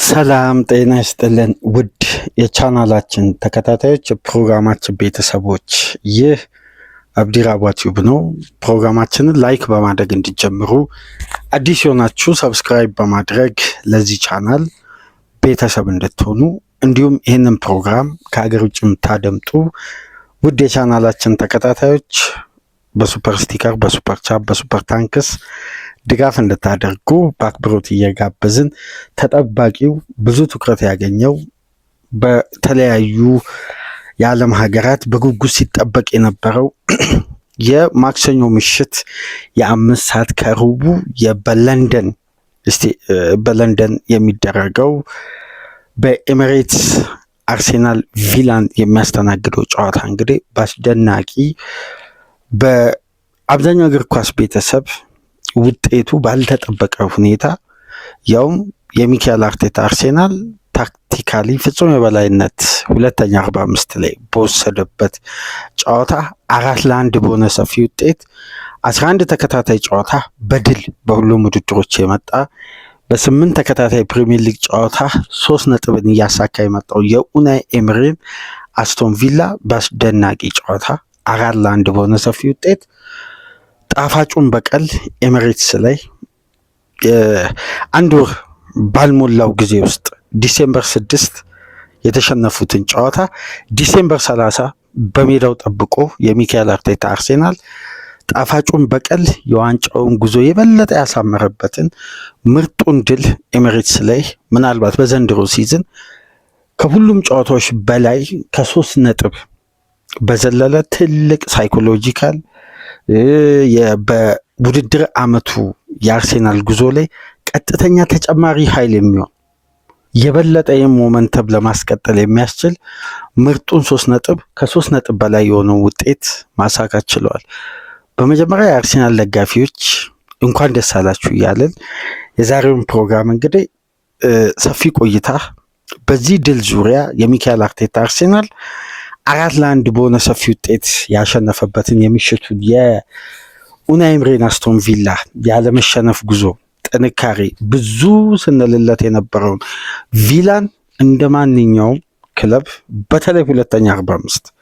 ሰላም ጤና ይስጥልን ውድ የቻናላችን ተከታታዮች ፕሮግራማችን ቤተሰቦች፣ ይህ አብዲራዋ ቲዩብ ነው። ፕሮግራማችንን ላይክ በማድረግ እንዲጀምሩ፣ አዲስ የሆናችሁ ሰብስክራይብ በማድረግ ለዚህ ቻናል ቤተሰብ እንድትሆኑ፣ እንዲሁም ይህንን ፕሮግራም ከሀገር ውጭ የምታደምጡ ውድ የቻናላችን ተከታታዮች በሱፐር ስቲከር፣ በሱፐር ቻፕ፣ በሱፐር ታንክስ ድጋፍ እንድታደርጉ በአክብሮት እየጋበዝን ተጠባቂው ብዙ ትኩረት ያገኘው በተለያዩ የዓለም ሀገራት በጉጉት ሲጠበቅ የነበረው የማክሰኞ ምሽት የ5 ሰዓት ከሩቡ በለንደን የሚደረገው በኤሚሬትስ አርሴናል ቪላን የሚያስተናግደው ጨዋታ እንግዲህ በአስደናቂ በአብዛኛው እግር ኳስ ቤተሰብ ውጤቱ ባልተጠበቀ ሁኔታ ያውም የሚካኤል አርቴታ አርሴናል ታክቲካሊ ፍጹም የበላይነት ሁለተኛ 45 ላይ በወሰደበት ጨዋታ 4-1 በሆነ ሰፊ ውጤት 11 ተከታታይ ጨዋታ በድል በሁሉም ውድድሮች የመጣ በ8 ተከታታይ ፕሪሚየር ሊግ ጨዋታ 3 ነጥብን እያሳካ የመጣው የኡናይ ኤምሪን አስቶን ቪላ በአስደናቂ ጨዋታ 4-1 በሆነ ሰፊ ውጤት ጣፋጩን በቀል ኤሚሬትስ ላይ አንድ ወር ባልሞላው ጊዜ ውስጥ ዲሴምበር 6 የተሸነፉትን ጨዋታ ዲሴምበር 30 በሜዳው ጠብቆ የሚካኤል አርቴታ አርሴናል ጣፋጩን በቀል የዋንጫውን ጉዞ የበለጠ ያሳመረበትን ምርጡን ድል ኤሚሬትስ ላይ ምናልባት በዘንድሮ ሲዝን ከሁሉም ጨዋታዎች በላይ ከ3 ነጥብ በዘለለ ትልቅ ሳይኮሎጂካል በውድድር ዓመቱ የአርሴናል ጉዞ ላይ ቀጥተኛ ተጨማሪ ኃይል የሚሆን የበለጠ ሞመንተም ለማስቀጠል የሚያስችል ምርጡን 3 ነጥብ ከ3 ነጥብ በላይ የሆነው ውጤት ማሳካት ችለዋል። በመጀመሪያ የአርሴናል ደጋፊዎች እንኳን ደስ አላችሁ እያለን የዛሬውን ፕሮግራም እንግዲህ ሰፊ ቆይታ በዚህ ድል ዙሪያ የሚካኤል አርቴታ አርሴናል 4-1 በሆነ ሰፊ ውጤት ያሸነፈበትን የምሽቱን የኡናይ ኤምሪን አስቶን ቪላ ያለመሸነፍ ጉዞ ጥንካሬ ብዙ ስንልለት የነበረውን ቪላን እንደ ማንኛውም ክለብ በተለይ ሁለተኛ 45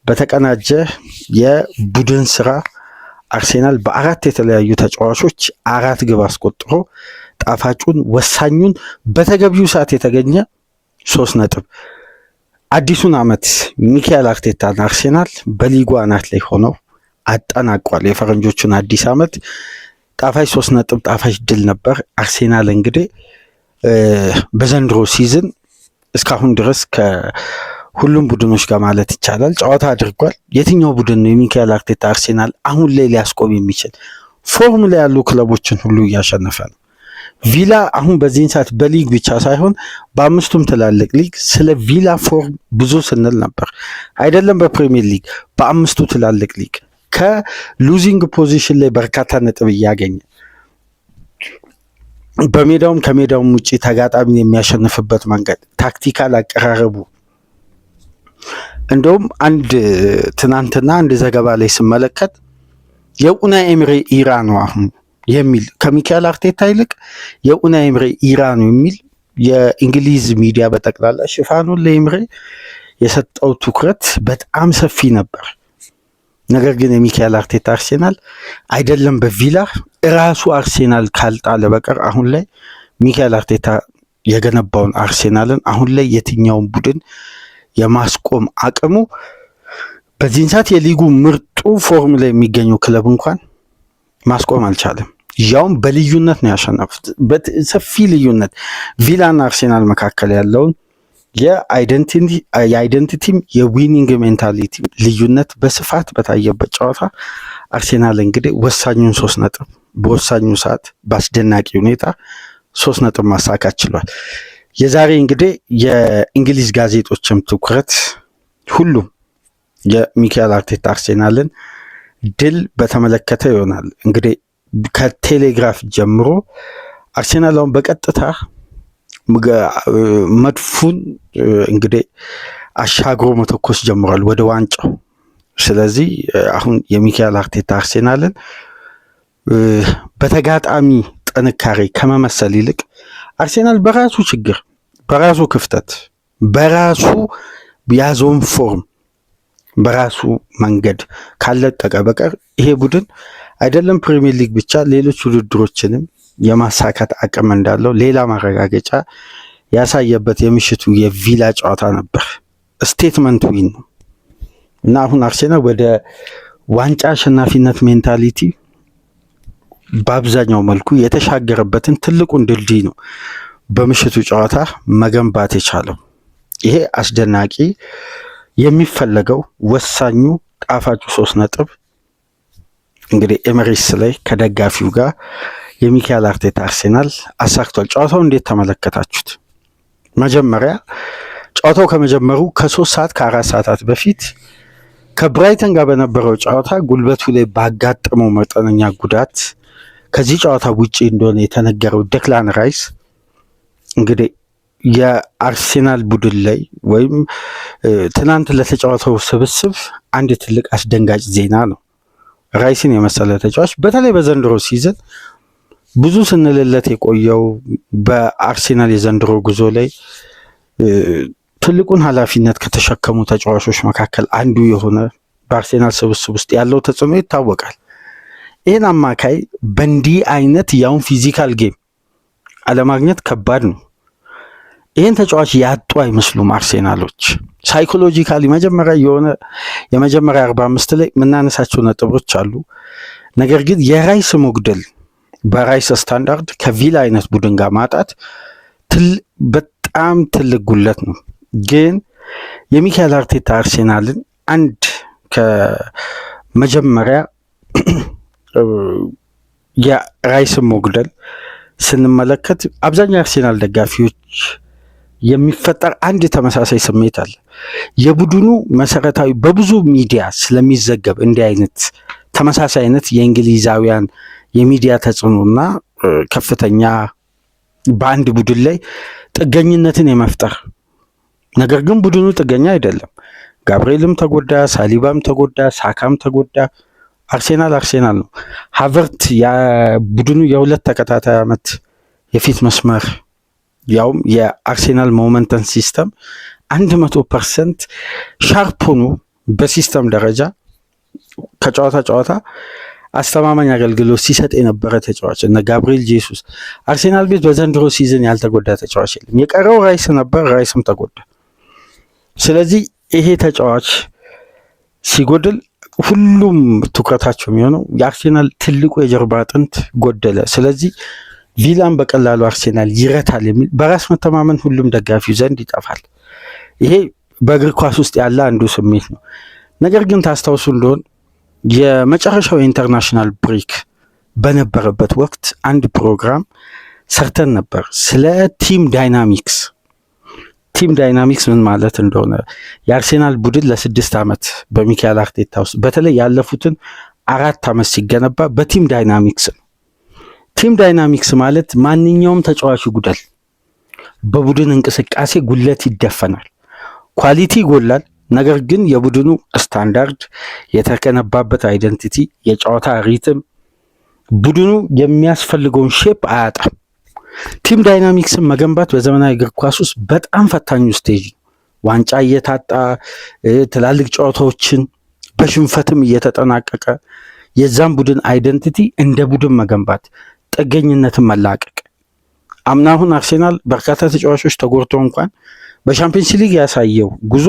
በተቀናጀ የቡድን ስራ አርሴናል በ4 የተለያዩ ተጫዋቾች 4 ግብ አስቆጥሮ ጣፋጩን ወሳኙን በተገቢው ሰዓት የተገኘ 3 ነጥብ አዲሱን ዓመት ሚካኤል አርቴታና አርሴናል በሊጉ አናት ላይ ሆነው አጠናቋል። የፈረንጆቹን አዲስ ዓመት ጣፋጭ 3 ነጥብ ጣፋጭ ድል ነበር። አርሴናል እንግዲህ በዘንድሮ ሲዝን እስካሁን ድረስ ከሁሉም ቡድኖች ጋር ማለት ይቻላል ጨዋታ አድርጓል። የትኛው ቡድን ነው የሚካኤል አርቴታ አርሴናል አሁን ላይ ሊያስቆም የሚችል? ፎርም ላይ ያሉ ክለቦችን ሁሉ እያሸነፈ ነው። ቪላ አሁን በዚህን ሰዓት በሊግ ብቻ ሳይሆን በአምስቱም ትላልቅ ሊግ ስለ ቪላ ፎርም ብዙ ስንል ነበር። አይደለም በፕሪሚየር ሊግ በአምስቱ ትላልቅ ሊግ ከሉዚንግ ፖዚሽን ላይ በርካታ ነጥብ እያገኘ በሜዳውም ከሜዳውም ውጭ ተጋጣሚን የሚያሸንፍበት መንገድ ታክቲካል አቀራረቡ እንደውም ትናንትና አንድ ዘገባ ላይ ስመለከት የኡናይ ኤምሪ ኢራ ነው አሁን የሚል ከሚካኤል አርቴታ ይልቅ የኡናይ ኤምሪ ኢራ ነው የሚል የእንግሊዝ ሚዲያ በጠቅላላ ሽፋኑን ለኤምሪ የሰጠው ትኩረት በጣም ሰፊ ነበር። ነገር ግን የሚካኤል አርቴታ አርሴናል አይደለም በቪላ ራሱ አርሴናል ካልጣለ በቀር አሁን ላይ ሚካኤል አርቴታ የገነባውን አርሴናልን አሁን ላይ የትኛውን ቡድን የማስቆም አቅሙ በዚህን ሰዓት የሊጉ ምርጡ ፎርም ላይ የሚገኘው ክለብ እንኳን ማስቆም አልቻለም። ያውም በልዩነት ነው ያሸነፉት። በሰፊ ልዩነት ቪላና አርሴናል መካከል ያለውን የአይደንቲቲም የዊኒንግ ሜንታሊቲ ልዩነት በስፋት በታየበት ጨዋታ አርሴናል እንግዲህ ወሳኙን 3 ነጥብ በወሳኙ ሰዓት በአስደናቂ ሁኔታ 3 ነጥብ ማሳካት ችሏል። የዛሬ እንግዲህ የእንግሊዝ ጋዜጦችም ትኩረት ሁሉም የሚካኤል አርቴታ አርሴናልን ድል በተመለከተ ይሆናል። እንግዲህ ከቴሌግራፍ ጀምሮ አርሴናል አሁን በቀጥታ መድፉን እንግዲህ አሻግሮ መተኮስ ጀምሯል ወደ ዋንጫው። ስለዚህ አሁን የሚካኤል አርቴታ አርሴናልን በተጋጣሚ ጥንካሬ ከመመሰል ይልቅ አርሴናል በራሱ ችግር፣ በራሱ ክፍተት፣ በራሱ ያዘውን ፎርም በራሱ መንገድ ካለቀቀ በቀር ይሄ ቡድን አይደለም ፕሪሚየር ሊግ ብቻ ሌሎች ውድድሮችንም የማሳካት አቅም እንዳለው ሌላ ማረጋገጫ ያሳየበት የምሽቱ የቪላ ጨዋታ ነበር። ስቴትመንት ዊን ነው እና አሁን አርሴናል ወደ ዋንጫ አሸናፊነት ሜንታሊቲ በአብዛኛው መልኩ የተሻገረበትን ትልቁን ድልድይ ነው በምሽቱ ጨዋታ መገንባት የቻለው። ይሄ አስደናቂ የሚፈለገው ወሳኙ ጣፋጩ 3 ነጥብ እንግዲህ ኤምሬትስ ላይ ከደጋፊው ጋር የሚካኤል አርቴታ አርሴናል አሳክቷል። ጨዋታው እንዴት ተመለከታችሁት? መጀመሪያ ጨዋታው ከመጀመሩ ከ3 ሰዓት ከ4 ሰዓታት በፊት ከብራይተን ጋር በነበረው ጨዋታ ጉልበቱ ላይ ባጋጠመው መጠነኛ ጉዳት ከዚህ ጨዋታ ውጪ እንደሆነ የተነገረው ዴክላን ራይስ እንግዲህ የአርሴናል ቡድን ላይ ወይም ትናንት ለተጫወተው ስብስብ አንድ ትልቅ አስደንጋጭ ዜና ነው። ራይስን የመሰለ ተጫዋች በተለይ በዘንድሮ ሲዝን ብዙ ስንልለት የቆየው በአርሴናል የዘንድሮ ጉዞ ላይ ትልቁን ኃላፊነት ከተሸከሙ ተጫዋቾች መካከል አንዱ የሆነ በአርሴናል ስብስብ ውስጥ ያለው ተጽዕኖ ይታወቃል። ይህን አማካይ በእንዲህ አይነት ያውን ፊዚካል ጌም አለማግኘት ከባድ ነው። ይህን ተጫዋች ያጡ አይመስሉም አርሴናሎች። ሳይኮሎጂካሊ የመጀመሪያ 45 ላይ የምናነሳቸው ነጥቦች አሉ። ነገር ግን የራይስ መጉደል በራይስ ስታንዳርድ ከቪላ አይነት ቡድን ጋር ማጣት በጣም ትልቅ ጉለት ነው። ግን የሚካኤል አርቴታ አርሴናልን አንድ ከመጀመሪያ የራይስን መጉደል ስንመለከት አብዛኛው የአርሴናል ደጋፊዎች የሚፈጠር አንድ ተመሳሳይ ስሜት አለ። የቡድኑ መሰረታዊ በብዙ ሚዲያ ስለሚዘገብ እንዲህ አይነት ተመሳሳይ አይነት የእንግሊዛውያን የሚዲያ ተጽዕኖና ከፍተኛ በአንድ ቡድን ላይ ጥገኝነትን የመፍጠር ነገር ግን ቡድኑ ጥገኛ አይደለም። ጋብርኤልም ተጎዳ፣ ሳሊባም ተጎዳ፣ ሳካም ተጎዳ። አርሴናል ነው። ሃቨርት የቡድኑ የሁለት ተከታታይ ዓመት የፊት መስመር ያውም የአርሴናል ሞመንተም ሲስተም 100% ሻርፕ ሆኖ በሲስተም ደረጃ ከጨዋታ አስተማማኝ አገልግሎት ሲሰጥ የነበረ ተጫዋች እና ጋብርኤል ጄሱስ አርሴናል ቤት በዘንድሮ ሲዝን ያልተጎዳ ተጫዋች የለም። የቀረው ራይስ ነበር፣ ራይስም ተጎዳ። ስለዚህ ይሄ ተጫዋች ሲጎድል ሁሉም ትኩረታቸው የሚሆነው የአርሴናል ትልቁ የጀርባ አጥንት ጎደለ፣ ስለዚህ ቪላን በቀላሉ አርሴናል ይረታል የሚል በራስ መተማመን ሁሉም ደጋፊው ዘንድ ይጠፋል። ይሄ በእግር ኳስ ውስጥ ያለ አንዱ ስሜት ነው። ነገር ግን ታስታውሱ እንደሆን የመጨረሻው የኢንተርናሽናል ብሬክ በነበረበት ወቅት አንድ ፕሮግራም ሰርተን ነበር ስለ ቲም ዳይናሚክስ ምን ማለት እንደሆነ የአርሴናል ቡድን ለ6 ዓመት በሚካኤል አርቴታ ውስጥ በተለይ ያለፉትን 4 ዓመት ሲገነባ በቲም ዳይናሚክስ ነው። ቲም ዳይናሚክስ ማለት ማንኛውም ተጫዋች ጉደል በቡድን እንቅስቃሴ ጉለት ይደፈናል፣ ኳሊቲ ይጎላል። ነገር ግን የቡድኑ ስታንዳርድ የተገነባበት አይደንቲቲ፣ የጨዋታ ሪትም ቡድኑ የሚያስፈልገውን ሼፕ አያጣም። ቲም ዳይናሚክስን መገንባት በዘመናዊ እግር ኳስ ውስጥ በጣም ፈታኙ ስቴጅ ነው። ዋንጫ እየታጣ ትላልቅ ጨዋታዎችን በሽንፈትም እየተጠናቀቀ የዛን ቡድን አይደንቲቲ እንደ ቡድን መገንባት፣ ጥገኝነትን መላቀቅ። አምናሁን አርሴናል በርካታ ተጫዋቾች ተጎድተው እንኳን በሻምፒየንስ ሊግ ያሳየው ጉዞ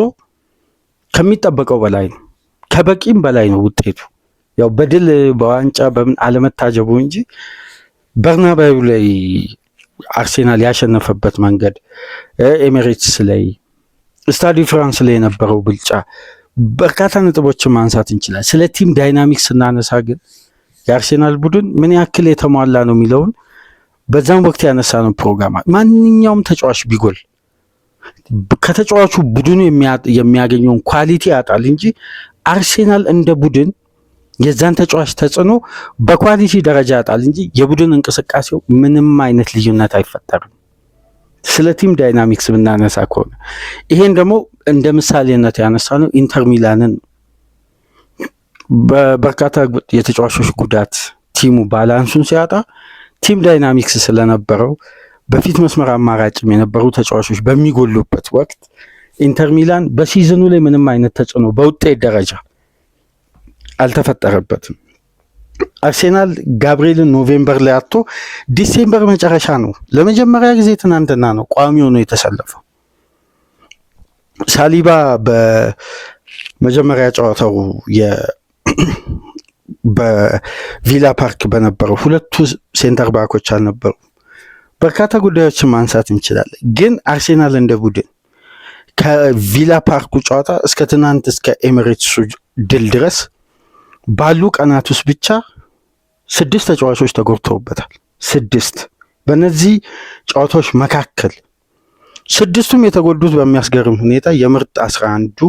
ከሚጠበቀው በላይ ነው፣ ከበቂም በላይ ነው። ውጤቱ ያው በድል በዋንጫ በምን አለመታጀቡ እንጂ በርናባዩ ላይ አርሴናል ያሸነፈበት መንገድ፣ ኤሚሬትስ ላይ፣ ስታዲ ፍራንስ ላይ የነበረው ብልጫ በርካታ ነጥቦችን ማንሳት እንችላለን። ስለ ቲም ዳይናሚክስ ስናነሳ ግን የአርሴናል ቡድን ምን ያክል የተሟላ ነው የሚለውን በዛም ወቅት ያነሳ ነው ፕሮግራም። ማንኛውም ተጫዋች ቢጎል ከተጫዋቹ ቡድኑ የሚያገኘውን ኳሊቲ ያጣል እንጂ አርሴናል እንደ ቡድን የዛን ተጫዋች ተጽዕኖ በኳሊቲ ደረጃ ያጣል እንጂ የቡድን እንቅስቃሴው ምንም አይነት ልዩነት አይፈጠርም። ስለ ቲም ዳይናሚክስ ብናነሳ ከሆነ ይሄን ደግሞ እንደ ምሳሌነት ያነሳ ነው ኢንተር ሚላንን በበርካታ የተጫዋቾች ጉዳት ቲሙ ባላንሱን ሲያጣ ቲም ዳይናሚክስ ስለነበረው በፊት መስመር አማራጭም የነበሩ ተጫዋቾች በሚጎሉበት ወቅት ኢንተር ሚላን በሲዝኑ ላይ ምንም አይነት ተጽዕኖ በውጤት ደረጃ አልተፈጠረበትም። አርሴናል ጋብሪኤልን ኖቬምበር ላይ አጥቶ ዲሴምበር መጨረሻ ነው ለመጀመሪያ ጊዜ ትናንትና ነው ቋሚ ሆኖ የተሰለፈው። ሳሊባ በመጀመሪያ ጨዋታው በቪላ ፓርክ በነበረው ሁለቱ ሴንተር ባኮች አልነበሩ። በርካታ ጉዳዮችን ማንሳት እንችላለን። ግን አርሴናል እንደ ቡድን ከቪላ ፓርኩ ጨዋታ እስከ ትናንት እስከ ኤሚሬትሱ ድል ድረስ ባሉ ቀናት ውስጥ ብቻ 6 ተጫዋቾች ተጎድተውበታል። 6 በእነዚህ ጨዋታዎች መካከል 6ቱም የተጎዱት በሚያስገርም ሁኔታ የምርጥ 11ዱ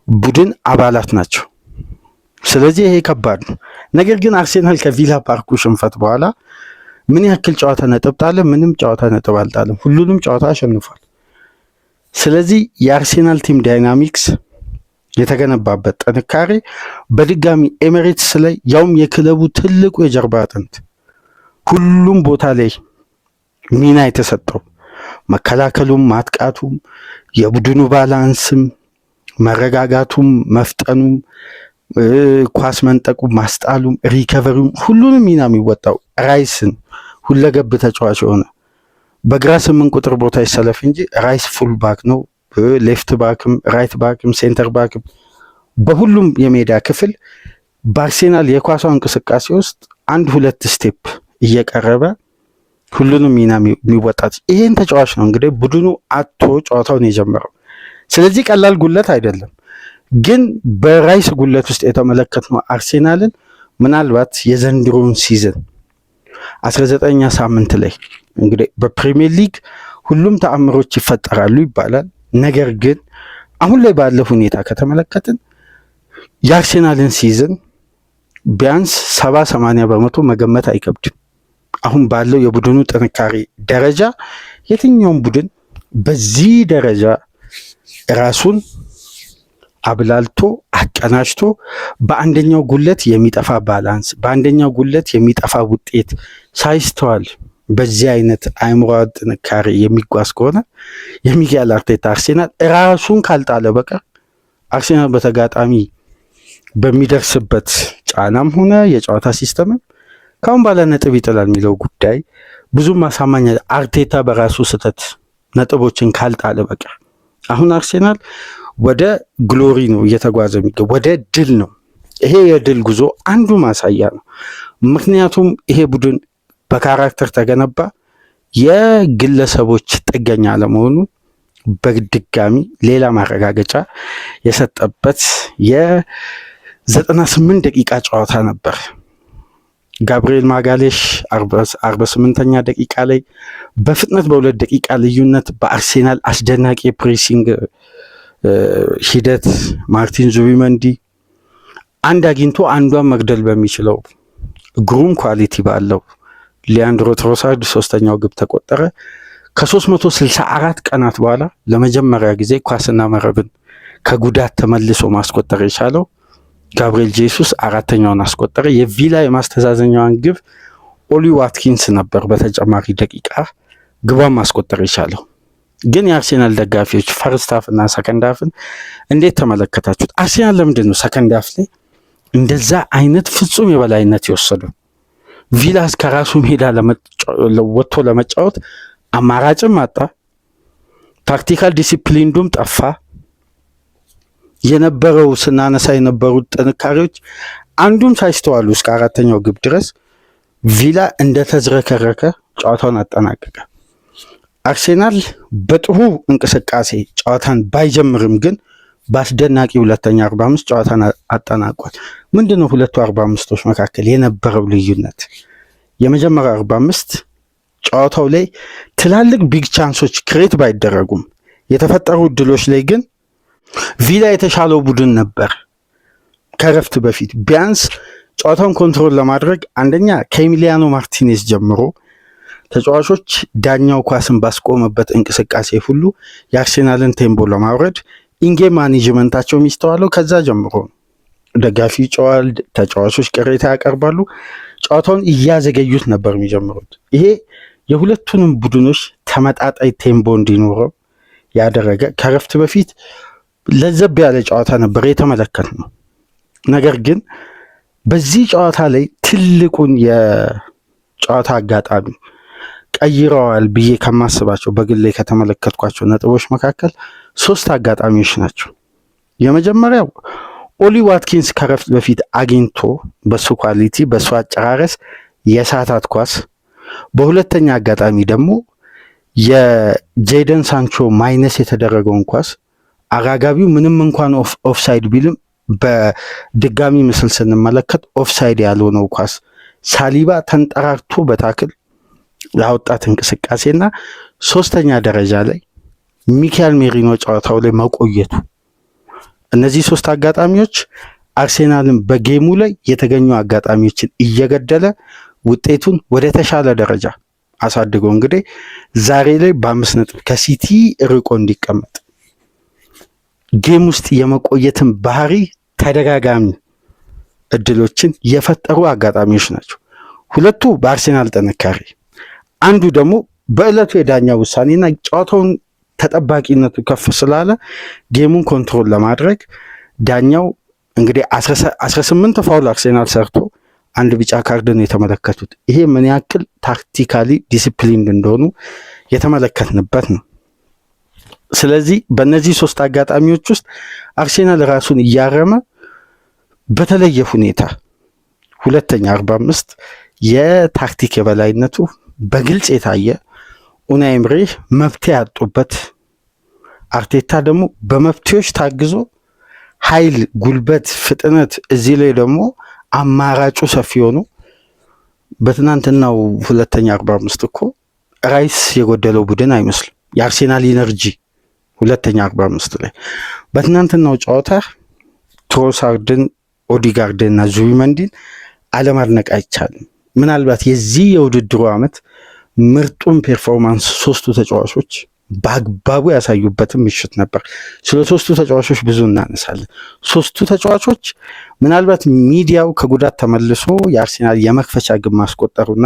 ቡድን አባላት ናቸው። ስለዚህ ይሄ ከባድ ነው። ነገር ግን አርሴናል ከቪላ ፓርኩ ሽንፈት በኋላ ምን ያክል ጨዋታ ነጥብ ጣለ? ምንም ጨዋታ ነጥብ አልጣለም። ሁሉንም ጨዋታ አሸንፏል። ስለዚህ የአርሴናል ቲም ዳይናሚክስ የተገነባበት ጥንካሬ በድጋሚ ኤሚሬትስ ላይ ያውም የክለቡ ትልቁ የጀርባ አጥንት ሁሉም ቦታ ላይ ሚና የተሰጠው መከላከሉም፣ ማጥቃቱም፣ የቡድኑ ባላንስም፣ መረጋጋቱም፣ መፍጠኑም፣ ኳስ መንጠቁም፣ ማስጣሉም፣ ሪከቨሪውም ሁሉንም ሚና የሚወጣው ራይስን ሁለገብ ተጫዋች የሆነ በግራ 8 ቁጥር ቦታ ይሰለፍ እንጂ ራይስ ፉል ባክ ነው። ሌፍት ባክም ራይት ባክም ሴንተር ባክም በሁሉም የሜዳ ክፍል በአርሴናል የኳሷ እንቅስቃሴ ውስጥ 1-2 ስቴፕ እየቀረበ ሁሉንም ሚና የሚወጣት ይሄን ተጫዋች ነው እንግዲህ ቡድኑ አጥቶ ጨዋታውን የጀመረው። ስለዚህ ቀላል ጉለት አይደለም። ግን በራይስ ጉለት ውስጥ የተመለከትነው አርሴናልን ምናልባት የዘንድሮውን ሲዝን 19ኛ ሳምንት ላይ እንግዲህ በፕሪሚየር ሊግ ሁሉም ተአምሮች ይፈጠራሉ ይባላል። ነገር ግን አሁን ላይ ባለው ሁኔታ ከተመለከትን የአርሴናልን ሲዝን ቢያንስ 70-80 በመቶ መገመት አይከብድም። አሁን ባለው የቡድኑ ጥንካሬ ደረጃ የትኛውም ቡድን በዚህ ደረጃ ራሱን አብላልቶ አቀናጅቶ በአንደኛው ጉለት የሚጠፋ ባላንስ፣ በአንደኛው ጉለት የሚጠፋ ውጤት ሳይስተዋል በዚህ አይነት አእምሯዊ ጥንካሬ የሚጓዝ ከሆነ የሚካኤል አርቴታ አርሴናል ራሱን ካልጣለ በቀር አርሴናል በተጋጣሚ በሚደርስበት ጫናም ሆነ የጨዋታ ሲስተምም ካሁን ባለ ነጥብ ይጥላል የሚለው ጉዳይ ብዙም ማሳማኝ አርቴታ በራሱ ስህተት ነጥቦችን ካልጣለ በቀር አሁን አርሴናል ወደ ግሎሪ ነው እየተጓዘ የሚገው፣ ወደ ድል ነው። ይሄ የድል ጉዞ አንዱ ማሳያ ነው። ምክንያቱም ይሄ ቡድን በካራክተር ተገነባ፣ የግለሰቦች ጥገኛ ለመሆኑ በድጋሚ ሌላ ማረጋገጫ የሰጠበት የ98 ደቂቃ ጨዋታ ነበር። ጋብሪኤል ማጋሌሽ 48ኛ ደቂቃ ላይ በፍጥነት በ2 ደቂቃ ልዩነት በአርሴናል አስደናቂ ፕሬሲንግ ሂደት ማርቲን ዙቢመንዲ አንድ አግኝቶ አንዷን መግደል በሚችለው ግሩም ኳሊቲ ባለው ሊያንድሮ ትሮሳርድ 3ኛው ግብ ተቆጠረ። ከ364 ቀናት በኋላ ለመጀመሪያ ጊዜ ኳስና መረብን ከጉዳት ተመልሶ ማስቆጠር የቻለው ጋብሪኤል ጄሱስ 4ኛውን አስቆጠረ። የቪላ የማስተዛዘኛዋን ግብ ኦሊ ዋትኪንስ ነበር በተጨማሪ ደቂቃ ግቧን ማስቆጠር የቻለው። ግን የአርሴናል ደጋፊዎች ፈርስት ሃፍ እና ሰከንድ ሃፍን እንዴት ተመለከታችሁት? አርሴናል ለምንድን ነው ሰከንድ ሃፍ ላይ እንደዛ አይነት ፍጹም የበላይነት የወሰደው? ቪላስ ከራሱ ሜዳ ወጥቶ ለመጫወት አማራጭም አጣ። ታክቲካል ዲሲፕሊንዱም ጠፋ። የነበረው ስናነሳ የነበሩት ጥንካሬዎች አንዱም ሳይስተዋሉ እስከ 4ኛው ግብ ድረስ ቪላ እንደተዝረከረከ ጨዋታውን አጠናቀቀ። አርሴናል በጥሩ እንቅስቃሴ ጨዋታን ባይጀምርም ግን በአስደናቂ ሁለተኛ 45 ጨዋታን አጠናቋል። ምንድነው ሁለቱ 45ቶች መካከል የነበረው ልዩነት? የመጀመሪያው 45 ጨዋታው ላይ ትላልቅ ቢግ ቻንሶች ክሬት ባይደረጉም የተፈጠሩ እድሎች ላይ ግን ቪላ የተሻለው ቡድን ነበር። ከረፍት በፊት ቢያንስ ጨዋታውን ኮንትሮል ለማድረግ አንደኛ ከኤሚሊያኖ ማርቲኔዝ ጀምሮ ተጫዋቾች ዳኛው ኳስን ባስቆመበት እንቅስቃሴ ሁሉ የአርሴናልን ቴምፖ ለማውረድ ኢንጌም ማኔጅመንታቸው የሚስተዋለው ከዛ ጀምሮ ነው። ደጋፊ ይጨዋል፣ ተጫዋቾች ቅሬታ ያቀርባሉ፣ ጨዋታውን እያዘገዩት ነበር የሚጀምሩት። ይሄ የሁለቱንም ቡድኖች ተመጣጣኝ ቴምፖ እንዲኖረው ያደረገ ከረፍት በፊት ለዘብ ያለ ጨዋታ ነበር የተመለከትነው። ነገር ግን በዚህ ጨዋታ ላይ ትልቁን የጨዋታ አጋጣሚ ቀይረዋል ብዬ ከማስባቸው በግል ላይ ከተመለከትኳቸው ነጥቦች መካከል 3 አጋጣሚዎች ናቸው። የመጀመሪያው ኦሊ ዋትኪንስ ከረፍት በፊት አግኝቶ በሱ ኳሊቲ በሱ አጨራረስ የሳታት ኳስ፣ በሁለተኛ አጋጣሚ ደግሞ የጄደን ሳንቾ ማይነስ የተደረገውን ኳስ አጋጋቢው ምንም እንኳን ኦፍሳይድ ቢልም በድጋሚ ምስል ስንመለከት ኦፍሳይድ ያልሆነው ኳስ ሳሊባ ተንጠራርቶ በታክል ያወጣት እንቅስቃሴና ሶስተኛ ደረጃ ላይ ሚካኤል ሜሪኖ ጨዋታው ላይ መቆየቱ፣ እነዚህ 3 አጋጣሚዎች አርሴናልን በጌሙ ላይ የተገኙ አጋጣሚዎችን እየገደለ ውጤቱን ወደ ተሻለ ደረጃ አሳድጎ እንግዲህ ዛሬ ላይ በ5 ነጥብ ከሲቲ ርቆ እንዲቀመጥ ጌም ውስጥ የመቆየትን ባህሪ ተደጋጋሚ እድሎችን የፈጠሩ አጋጣሚዎች ናቸው። ሁለቱ በአርሴናል ጥንካሬ፣ አንዱ ደግሞ በዕለቱ የዳኛ ውሳኔና ጨዋታውን ተጠባቂነቱ ከፍ ስላለ ጌሙን ኮንትሮል ለማድረግ ዳኛው እንግዲህ 18 ፋውል አርሴናል ሰርቶ 1 ቢጫ ካርድን የተመለከቱት። ይሄ ምን ያክል ታክቲካሊ ዲሲፕሊንድ እንደሆኑ የተመለከትንበት ነው። ስለዚህ በእነዚህ 3 አጋጣሚዎች ውስጥ አርሴናል ራሱን እያረመ በተለየ ሁኔታ ሁለተኛ 45 የታክቲክ የበላይነቱ በግልጽ የታየ፣ ኡናይ ኤምሬ መፍትሄ ያጡበት፣ አርቴታ ደግሞ በመፍትሄዎች ታግዞ ኃይል፣ ጉልበት፣ ፍጥነት እዚህ ላይ ደግሞ አማራጩ ሰፊ ሆኖ በትናንትናው ሁለተኛ 45 እኮ ራይስ የጎደለው ቡድን አይመስልም። የአርሴናል ኢነርጂ ሁለተኛ 45 ላይ በትናንትናው ጨዋታ ትሮሳርድን፣ ኦዲጋርድን እና ዙቢመንዲን አለማድነቅ አይቻልም። ምናልባት የዚህ የውድድሩ ዓመት ምርጡን ፔርፎርማንስ 3ቱ ተጫዋቾች በአግባቡ ያሳዩበትም ምሽት ነበር። ስለ 3ቱ ተጫዋቾች ብዙ እናነሳለን። 3ቱ ተጫዋቾች ምናልባት ሚዲያው ከጉዳት ተመልሶ የአርሴናል የመክፈቻ ግብ ማስቆጠሩና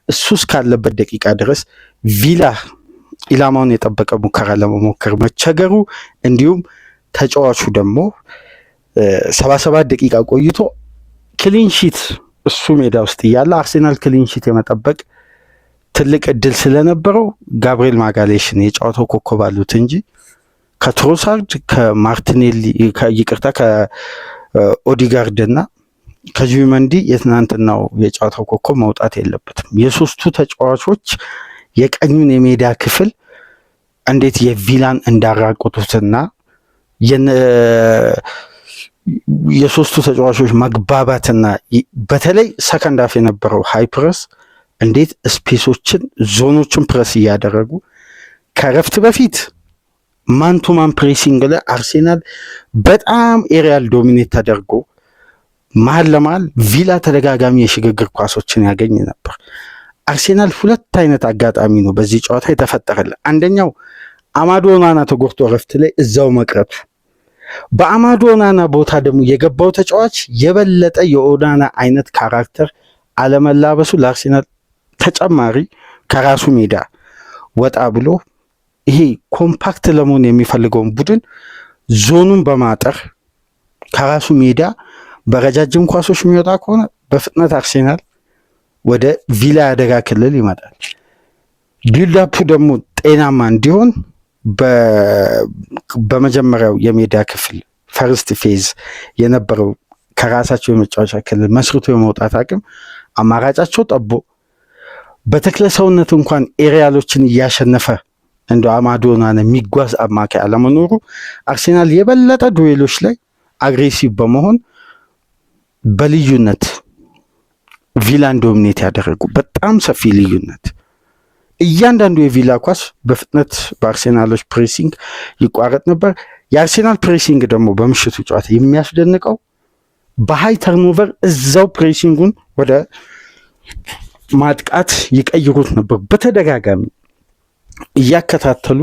እሱ እስካለበት ደቂቃ ድረስ ቪላ ኢላማውን የጠበቀ ሙከራ ለመሞከር መቸገሩ፣ እንዲሁም ተጫዋቹ ደግሞ 77 ደቂቃ ቆይቶ ክሊንሺት እሱ ሜዳ ውስጥ እያለ አርሴናል ክሊንሺት የመጠበቅ ትልቅ እድል ስለነበረው ጋብሪኤል ማጋሌሽን የጨዋታው ኮከብ አሉት እንጂ ከትሮሳርድ ከማርቲኔሊ ይቅርታ ከኦዲጋርድ እና ከዙቢመንዲ የትናንትናው የጨዋታው ኮከብ መውጣት የለበትም። የ3ቱ ተጫዋቾች የቀኙን የሜዳ ክፍል እንዴት የቪላን እንዳራቆቱትና የ3ቱ ተጫዋቾች መግባባትና በተለይ ሰከንድ ሃፍ የነበረው ሃይ ፕረስ እንዴት ስፔሶችን ዞኖችን ፕረስ እያደረጉ ከረፍት በፊት ማን ቱ ማን ፕሬሲንግ ላይ አርሴናል በጣም ኤሪያል ዶሚኔት ተደርጎ መሀል ለመሀል ቪላ ተደጋጋሚ የሽግግር ኳሶችን ያገኝ ነበር። አርሴናል 2 አይነት አጋጣሚ ነው በዚህ ጨዋታ የተፈጠረለ። አንደኛው አማዶ ኦናና ተጎድቶ ረፍት ላይ እዛው መቅረቱ፣ በአማዶ ኦናና ቦታ ደግሞ የገባው ተጫዋች የበለጠ የኦናና አይነት ካራክተር አለመላበሱ ለአርሴናል ተጨማሪ ከራሱ ሜዳ ወጣ ብሎ ይሄ ኮምፓክት ለመሆን የሚፈልገውን ቡድን ዞኑን በማጠር ከራሱ ሜዳ በረጃጅም ኳሶች የሚወጣ ከሆነ በፍጥነት አርሴናል ወደ ቪላ አደጋ ክልል ይመጣል። ቢልዳፑ ደግሞ ጤናማ እንዲሆን በመጀመሪያው የሜዳ ክፍል ፈርስት ፌዝ የነበረው ከራሳቸው የመጫወቻ ክልል መስርቶ የመውጣት አቅም አማራጫቸው ጠቦ በተክለ ሰውነት እንኳን ኤሪያሎችን እያሸነፈ እንደ አማዶ ኦናና የሚጓዝ አማካይ አለመኖሩ አርሴናል የበለጠ ዱዌሎች ላይ አግሬሲቭ በመሆን በልዩነት ቪላን ዶሚኔት ያደረጉ በጣም ሰፊ ልዩነት፣ እያንዳንዱ የቪላ ኳስ በፍጥነት በአርሴናሎች ፕሬሲንግ ይቋረጥ ነበር። የአርሴናል ፕሬሲንግ ደግሞ በምሽቱ ጨዋታ የሚያስደንቀው በሃይ ተርኖቨር እዛው ፕሬሲንጉን ወደ ማጥቃት ይቀይሩት ነበር። በተደጋጋሚ እያከታተሉ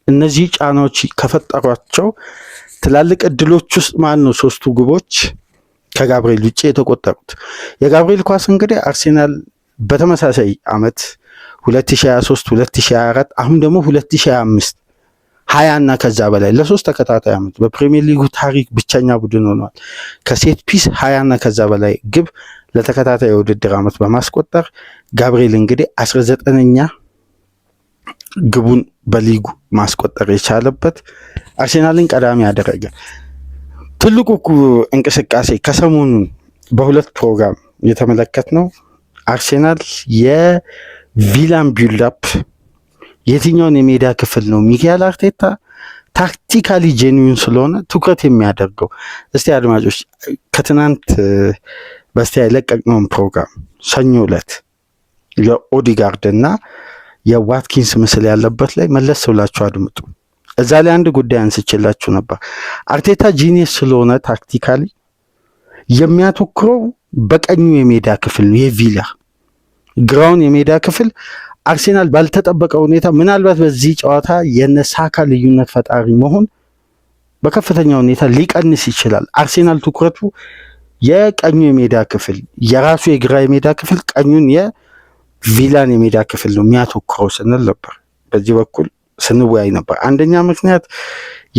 እነዚህ ጫናዎች ከፈጠሯቸው ትላልቅ እድሎች ውስጥ ማን ነው 3ቱ ግቦች ከጋብሪኤል ውጭ የተቆጠሩት። የጋብሪኤል ኳስ እንግዲህ አርሴናል በተመሳሳይ አመት 2023 2024 አሁን ደግሞ 2025 20 እና ከዛ በላይ ለሶስት ተከታታይ ዓመት በፕሪሚየር ሊጉ ታሪክ ብቸኛ ቡድን ሆኗል። ከሴት ፒስ 20 እና ከዛ በላይ ግብ ለተከታታይ የውድድር ዓመት በማስቆጠር ጋብሪኤል እንግዲህ 19ኛ ግቡን በሊጉ ማስቆጠር የቻለበት አርሴናልን ቀዳሚ ያደረገ ትልቁ እንቅስቃሴ ከሰሞኑ በሁለት ፕሮግራም የተመለከትነው አርሴናል የቪላን ቢልድ-አፕ የትኛውን የሜዳ ክፍል ነው ሚካኤል አርቴታ ታክቲካሊ ጄኒዩን ስለሆነ ትኩረት የሚያደርገው? እስቲ አድማጮች ከትናንት በስቲያ የለቀቅነውን ፕሮግራም ሰኞ ዕለት የኦዲጋርድ እና የዋትኪንስ ምስል ያለበት ላይ መለስ ብላችሁ አድምጡ። እዛ ላይ አንድ ጉዳይ አንስቼላችሁ ነበር። አርቴታ ጂኒየስ ስለሆነ ታክቲካሊ የሚያተኩረው በቀኙ የሜዳ ክፍል ነው። የቪላ ግራውን የሜዳ ክፍል አርሴናል ባልተጠበቀ ሁኔታ ምናልባት በዚህ ጨዋታ የነሳካ ልዩነት ፈጣሪ መሆን በከፍተኛ ሁኔታ ሊቀንስ ይችላል። አርሴናል ትኩረቱ የቀኙ የሜዳ ክፍል የራሱ የግራ የሜዳ ክፍል ቀኙን የቪላን የሜዳ ክፍል ነው የሚያተኩረው ስንል ነበር። በዚህ በኩል ስንወያይ ነበር። አንደኛ ምክንያት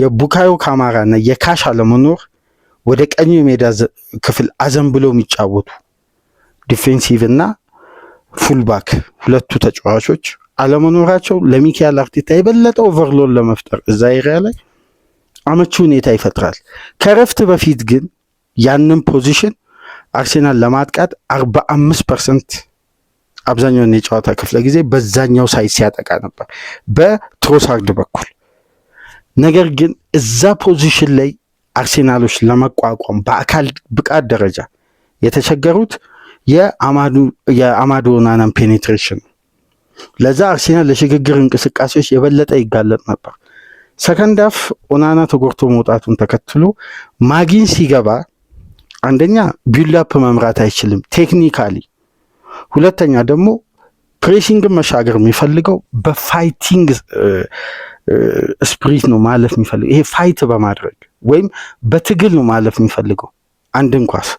የቡካዮ ካማራ እና የካሽ አለመኖር ወደ ቀኙ የሜዳ ክፍል አዘንብሎ የሚጫወቱ ዲፌንሲቭ እና ፉልባክ ሁለቱ ተጫዋቾች አለመኖራቸው ለሚካኤል አርቴታ የበለጠ ኦቨርሎድ ለመፍጠር እዛ ኤሪያ ላይ አመቺ ሁኔታ ይፈጥራል። ከረፍት በፊት ግን ያንን ፖዚሽን አርሴናል ለማጥቃት 45% አብዛኛውን የጨዋታ ክፍለ ጊዜ በዛኛው ሳይድ ሲያጠቃ ነበር በትሮሳርድ በኩል። ነገር ግን እዛ ፖዚሽን ላይ አርሴናሎች ለመቋቋም በአካል ብቃት ደረጃ የተቸገሩት የአማዶ ኦናናን ፔኔትሬሽን። ለዛ አርሴናል ለሽግግር እንቅስቃሴዎች የበለጠ ይጋለጥ ነበር። ሰከንድ ሃፍ ኦናና ተጎድቶ መውጣቱን ተከትሎ ማጊን ሲገባ አንደኛ ቢልድ-አፕ መምራት አይችልም ቴክኒካሊ፣ ሁለተኛ ደግሞ ፕሬሲንግን መሻገር የሚፈልገው በፋይቲንግ ስፕሪት ነው ማለፍ የሚፈልገው። ይሄ ፋይት በማድረግ ወይም በትግል ነው ማለፍ የሚፈልገው አንድን ኳስ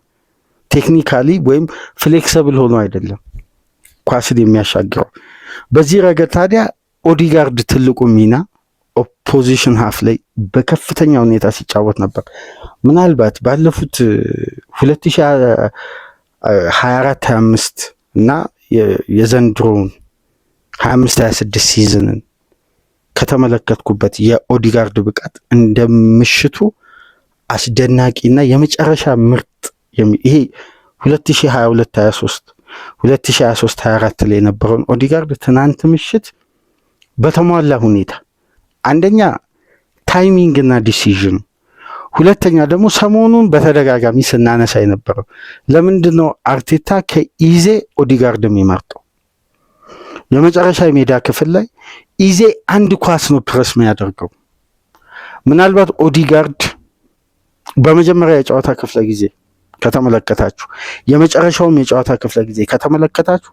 ቴክኒካሊ ወይም ፍሌክሲብል ሆኖ አይደለም ኳስን የሚያሻግረው። በዚህ ረገድ ታዲያ ኦዲጋርድ ትልቁ ሚና ኦፖዚሽን ሃፍ ላይ በከፍተኛ ሁኔታ ሲጫወት ነበር። ምናልባት ባለፉት 2024-25 እና የዘንድሮውን 25-26 ሲዝንን ከተመለከትኩበት የኦዲጋርድ ብቃት እንደምሽቱ አስደናቂና የመጨረሻ ምርጥ ይሄ 2022-23 2023-24 ላይ የነበረውን ኦዲጋርድ ትናንት ምሽት በተሟላ ሁኔታ አንደኛ ታይሚንግ እና ዲሲዥን፣ ሁለተኛ ደግሞ ሰሞኑን በተደጋጋሚ ስናነሳ የነበረው ለምንድን ነው አርቴታ ከኢዜ ኦዲጋርድ የሚመርጠው? የመጨረሻ የሜዳ ክፍል ላይ ኢዜ አንድ ኳስ ነው ፕረስ የሚያደርገው። ምናልባት ኦዲጋርድ በመጀመሪያ የጨዋታ ክፍለ ጊዜ ከተመለከታችሁ የመጨረሻውም የጨዋታ ክፍለ ጊዜ ከተመለከታችሁ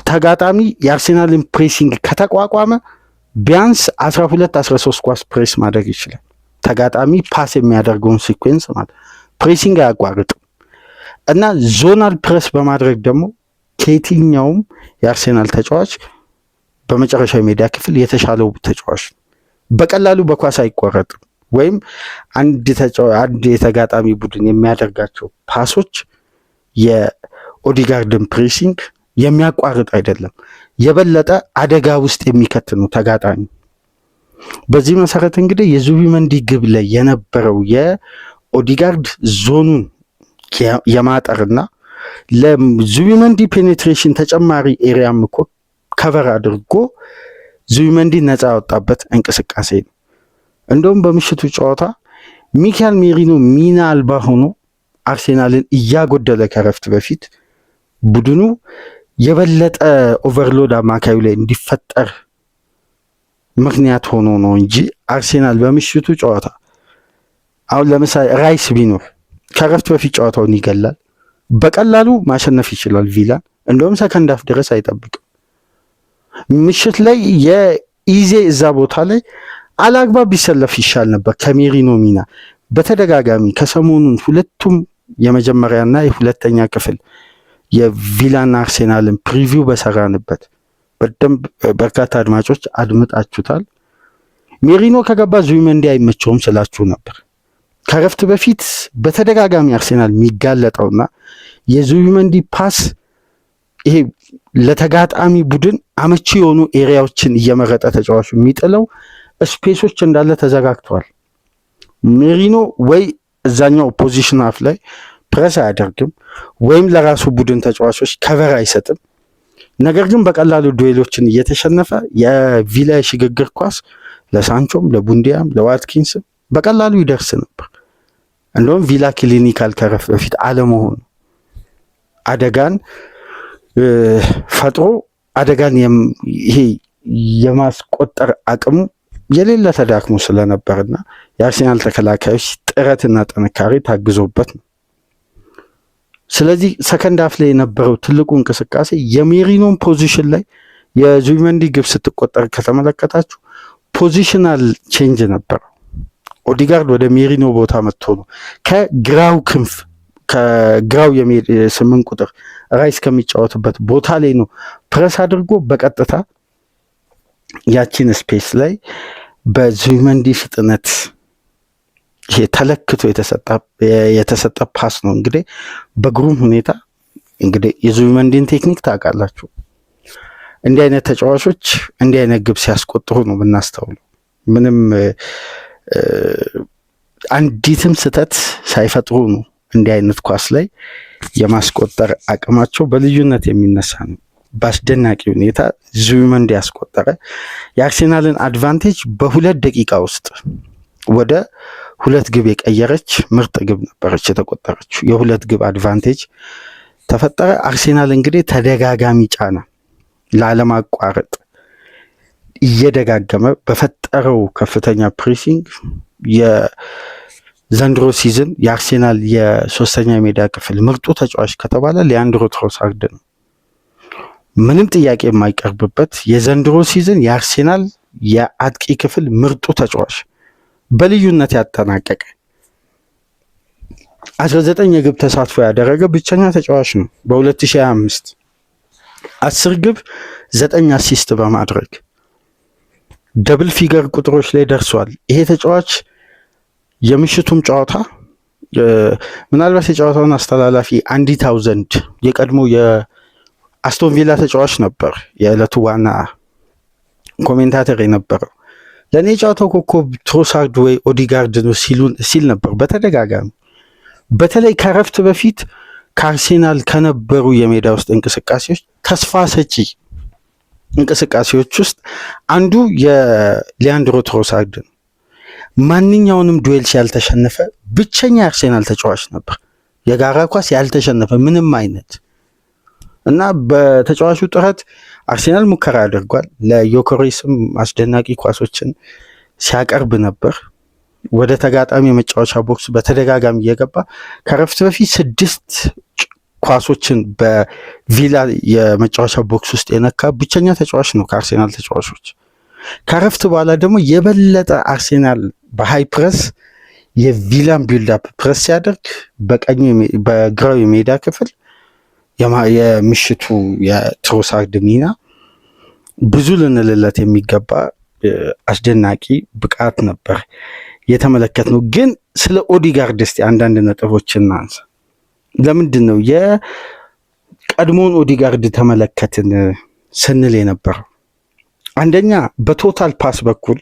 ተጋጣሚ የአርሴናልን ፕሬሲንግ ከተቋቋመ ቢያንስ 12-13 ኳስ ፕሬስ ማድረግ ይችላል። ተጋጣሚ ፓስ የሚያደርገውን ሲኩዌንስ ማለት ፕሬሲንግ አያቋርጥም እና ዞናል ፕሬስ በማድረግ ደግሞ ከየትኛውም የአርሴናል ተጫዋች በመጨረሻው የሜዳ ክፍል የተሻለው ተጫዋች በቀላሉ በኳስ አይቋረጥም። ወይም አንድ የተጋጣሚ ቡድን የሚያደርጋቸው ፓሶች የኦዲጋርድን ፕሬሲንግ የሚያቋርጥ አይደለም፣ የበለጠ አደጋ ውስጥ የሚከት ነው ተጋጣሚ። በዚህ መሰረት እንግዲህ የዙቢመንዲ ግብ ላይ የነበረው የኦዲጋርድ ዞኑን የማጠርና ለዙቢመንዲ ፔኔትሬሽን ተጨማሪ ኤሪያም እኮ ከቨር አድርጎ ዙቢመንዲ ነፃ ያወጣበት እንቅስቃሴ ነው። እንደውም በምሽቱ ጨዋታ ሚካኤል ሜሪኖ ሚና አልባ ሆኖ አርሴናልን እያጎደለ ከረፍት በፊት ቡድኑ የበለጠ ኦቨርሎድ አማካዩ ላይ እንዲፈጠር ምክንያት ሆኖ ነው እንጂ አርሴናል በምሽቱ ጨዋታ አሁን ለምሳሌ ራይስ ቢኖር ከረፍት በፊት ጨዋታውን ይገላል፣ በቀላሉ ማሸነፍ ይችላል ቪላን። እንደውም ሰከንድ ሃፍ ድረስ አይጠብቅም። ምሽት ላይ የኢዜ እዛ ቦታ ላይ አላግባብ ቢሰለፍ ይሻል ነበር ከሜሪኖ ሚና። በተደጋጋሚ ከሰሞኑን ሁለቱም የመጀመሪያና የሁለተኛ ክፍል የቪላና አርሴናልን ፕሪቪው በሰራንበት በደንብ በርካታ አድማጮች አድምጣችሁታል። ሜሪኖ ከገባ ዙቢሜንዲ አይመቸውም ስላችሁ ነበር። ከረፍት በፊት በተደጋጋሚ አርሴናል የሚጋለጠውና የዙቢሜንዲ ፓስ ይሄ ለተጋጣሚ ቡድን አመቺ የሆኑ ኤሪያዎችን እየመረጠ ተጫዋቹ የሚጥለው ስፔሶች እንዳለ ተዘጋግቷል። ሜሪኖ ወይ እዛኛው ፖዚሽን አፍ ላይ ፕረስ አያደርግም ወይም ለራሱ ቡድን ተጫዋቾች ከቨር አይሰጥም። ነገር ግን በቀላሉ ዱዌሎችን እየተሸነፈ የቪላ ሽግግር ኳስ ለሳንቾም ለቡንዲያም ለዋትኪንስም በቀላሉ ይደርስ ነበር። እንደውም ቪላ ክሊኒካል ከረፍት በፊት አለመሆኑ አደጋን ፈጥሮ አደጋን ይሄ የማስቆጠር አቅሙ የሌለ ተዳክሞ ስለነበርና የአርሴናል ተከላካዮች ጥረትና ጥንካሬ ታግዞበት ነው። ስለዚህ ሰከንድ አፍ ላይ የነበረው ትልቁ እንቅስቃሴ የሜሪኖን ፖዚሽን ላይ የዙቢሜንዲ ግብ ስትቆጠር ከተመለከታችሁ ፖዚሽናል ቼንጅ ነበረው። ኦዲጋርድ ወደ ሜሪኖ ቦታ መጥቶ ነው ከግራው ክንፍ ከግራው የ8 ቁጥር ራይስ ከሚጫወትበት ቦታ ላይ ነው ፕረስ አድርጎ በቀጥታ ያቺን ስፔስ ላይ በዙቢሜንዲ ፍጥነት ይሄ ተለክቶ የተሰጠ ፓስ ነው። እንግዲህ በግሩም ሁኔታ እንግዲህ የዙቢሜንዲን ቴክኒክ ታውቃላችሁ። እንዲህ አይነት ተጫዋቾች እንዲህ አይነት ግብ ሲያስቆጥሩ ነው የምናስተውለው። ምንም አንዲትም ስህተት ሳይፈጥሩ ነው እንዲህ አይነት ኳስ ላይ የማስቆጠር አቅማቸው በልዩነት የሚነሳ ነው። በአስደናቂ ሁኔታ ዙቢሜንዲ ያስቆጠረ የአርሴናልን አድቫንቴጅ በ2 ደቂቃ ውስጥ ወደ 2 ግብ የቀየረች ምርጥ ግብ ነበረች የተቆጠረችው። የ2 ግብ አድቫንቴጅ ተፈጠረ። አርሴናል እንግዲህ ተደጋጋሚ ጫና ላለማቋረጥ እየደጋገመ በፈጠረው ከፍተኛ ፕሬሲንግ የዘንድሮ ሲዝን የአርሴናል የሶስተኛ የሜዳ ክፍል ምርጡ ተጫዋች ከተባለ ሊያንድሮ ትሮሳርድ ነው። ምንም ጥያቄ የማይቀርብበት የዘንድሮ ሲዝን የአርሴናል የአጥቂ ክፍል ምርጡ ተጫዋች በልዩነት ያጠናቀቀ 19 የግብ ተሳትፎ ያደረገ ብቸኛ ተጫዋች ነው። በ2025 10 ግብ 9 አሲስት በማድረግ ደብል ፊገር ቁጥሮች ላይ ደርሷል። ይሄ ተጫዋች የምሽቱም ጨዋታ ምናልባት የጨዋታውን አስተላላፊ አንዲ ታውዘንድ የቀድሞ የአስቶን ቪላ ተጫዋች ነበር የዕለቱ ዋና ኮሜንታተር የነበረው። ለእኔ የጨዋታው ኮከብ ትሮሳርድ ወይ ኦዲጋርድ ነው ሲል ነበር በተደጋጋሚ። በተለይ ከረፍት በፊት ከአርሴናል ከነበሩ የሜዳ ውስጥ እንቅስቃሴዎች ተስፋ ሰጪ እንቅስቃሴዎች ውስጥ አንዱ የሊያንድሮ ትሮሳርድ ነው። ማንኛውንም ዱዌል ያልተሸነፈ ብቸኛ የአርሴናል ተጫዋች ነበር። የጋራ ኳስ ያልተሸነፈ ምንም አይነት እና በተጫዋቹ ጥረት አርሴናል ሙከራ አድርጓል። ለዮኮሬስም አስደናቂ ኳሶችን ሲያቀርብ ነበር። ወደ ተጋጣሚ የመጫወቻ ቦክስ በተደጋጋሚ እየገባ ከረፍት በፊት 6 ኳሶችን በቪላ የመጫወቻ ቦክስ ውስጥ የነካ ብቸኛ ተጫዋች ነው ከአርሴናል ተጫዋቾች። ከረፍት በኋላ ደግሞ የበለጠ አርሴናል በሃይ ፕረስ የቪላን ቢልዳፕ ፕረስ ሲያደርግ በግራው የሜዳ ክፍል የምሽቱ የትሮሳርድ ሚና ብዙ ልንልለት የሚገባ አስደናቂ ብቃት ነበር የተመለከት ነው። ግን ስለ ኦዲጋርድ እስቲ አንዳንድ ነጥቦችን እናንሳ። ለምንድን ነው የቀድሞውን ኦዲጋርድ ተመለከትን ስንል የነበረው? አንደኛ በቶታል ፓስ በኩል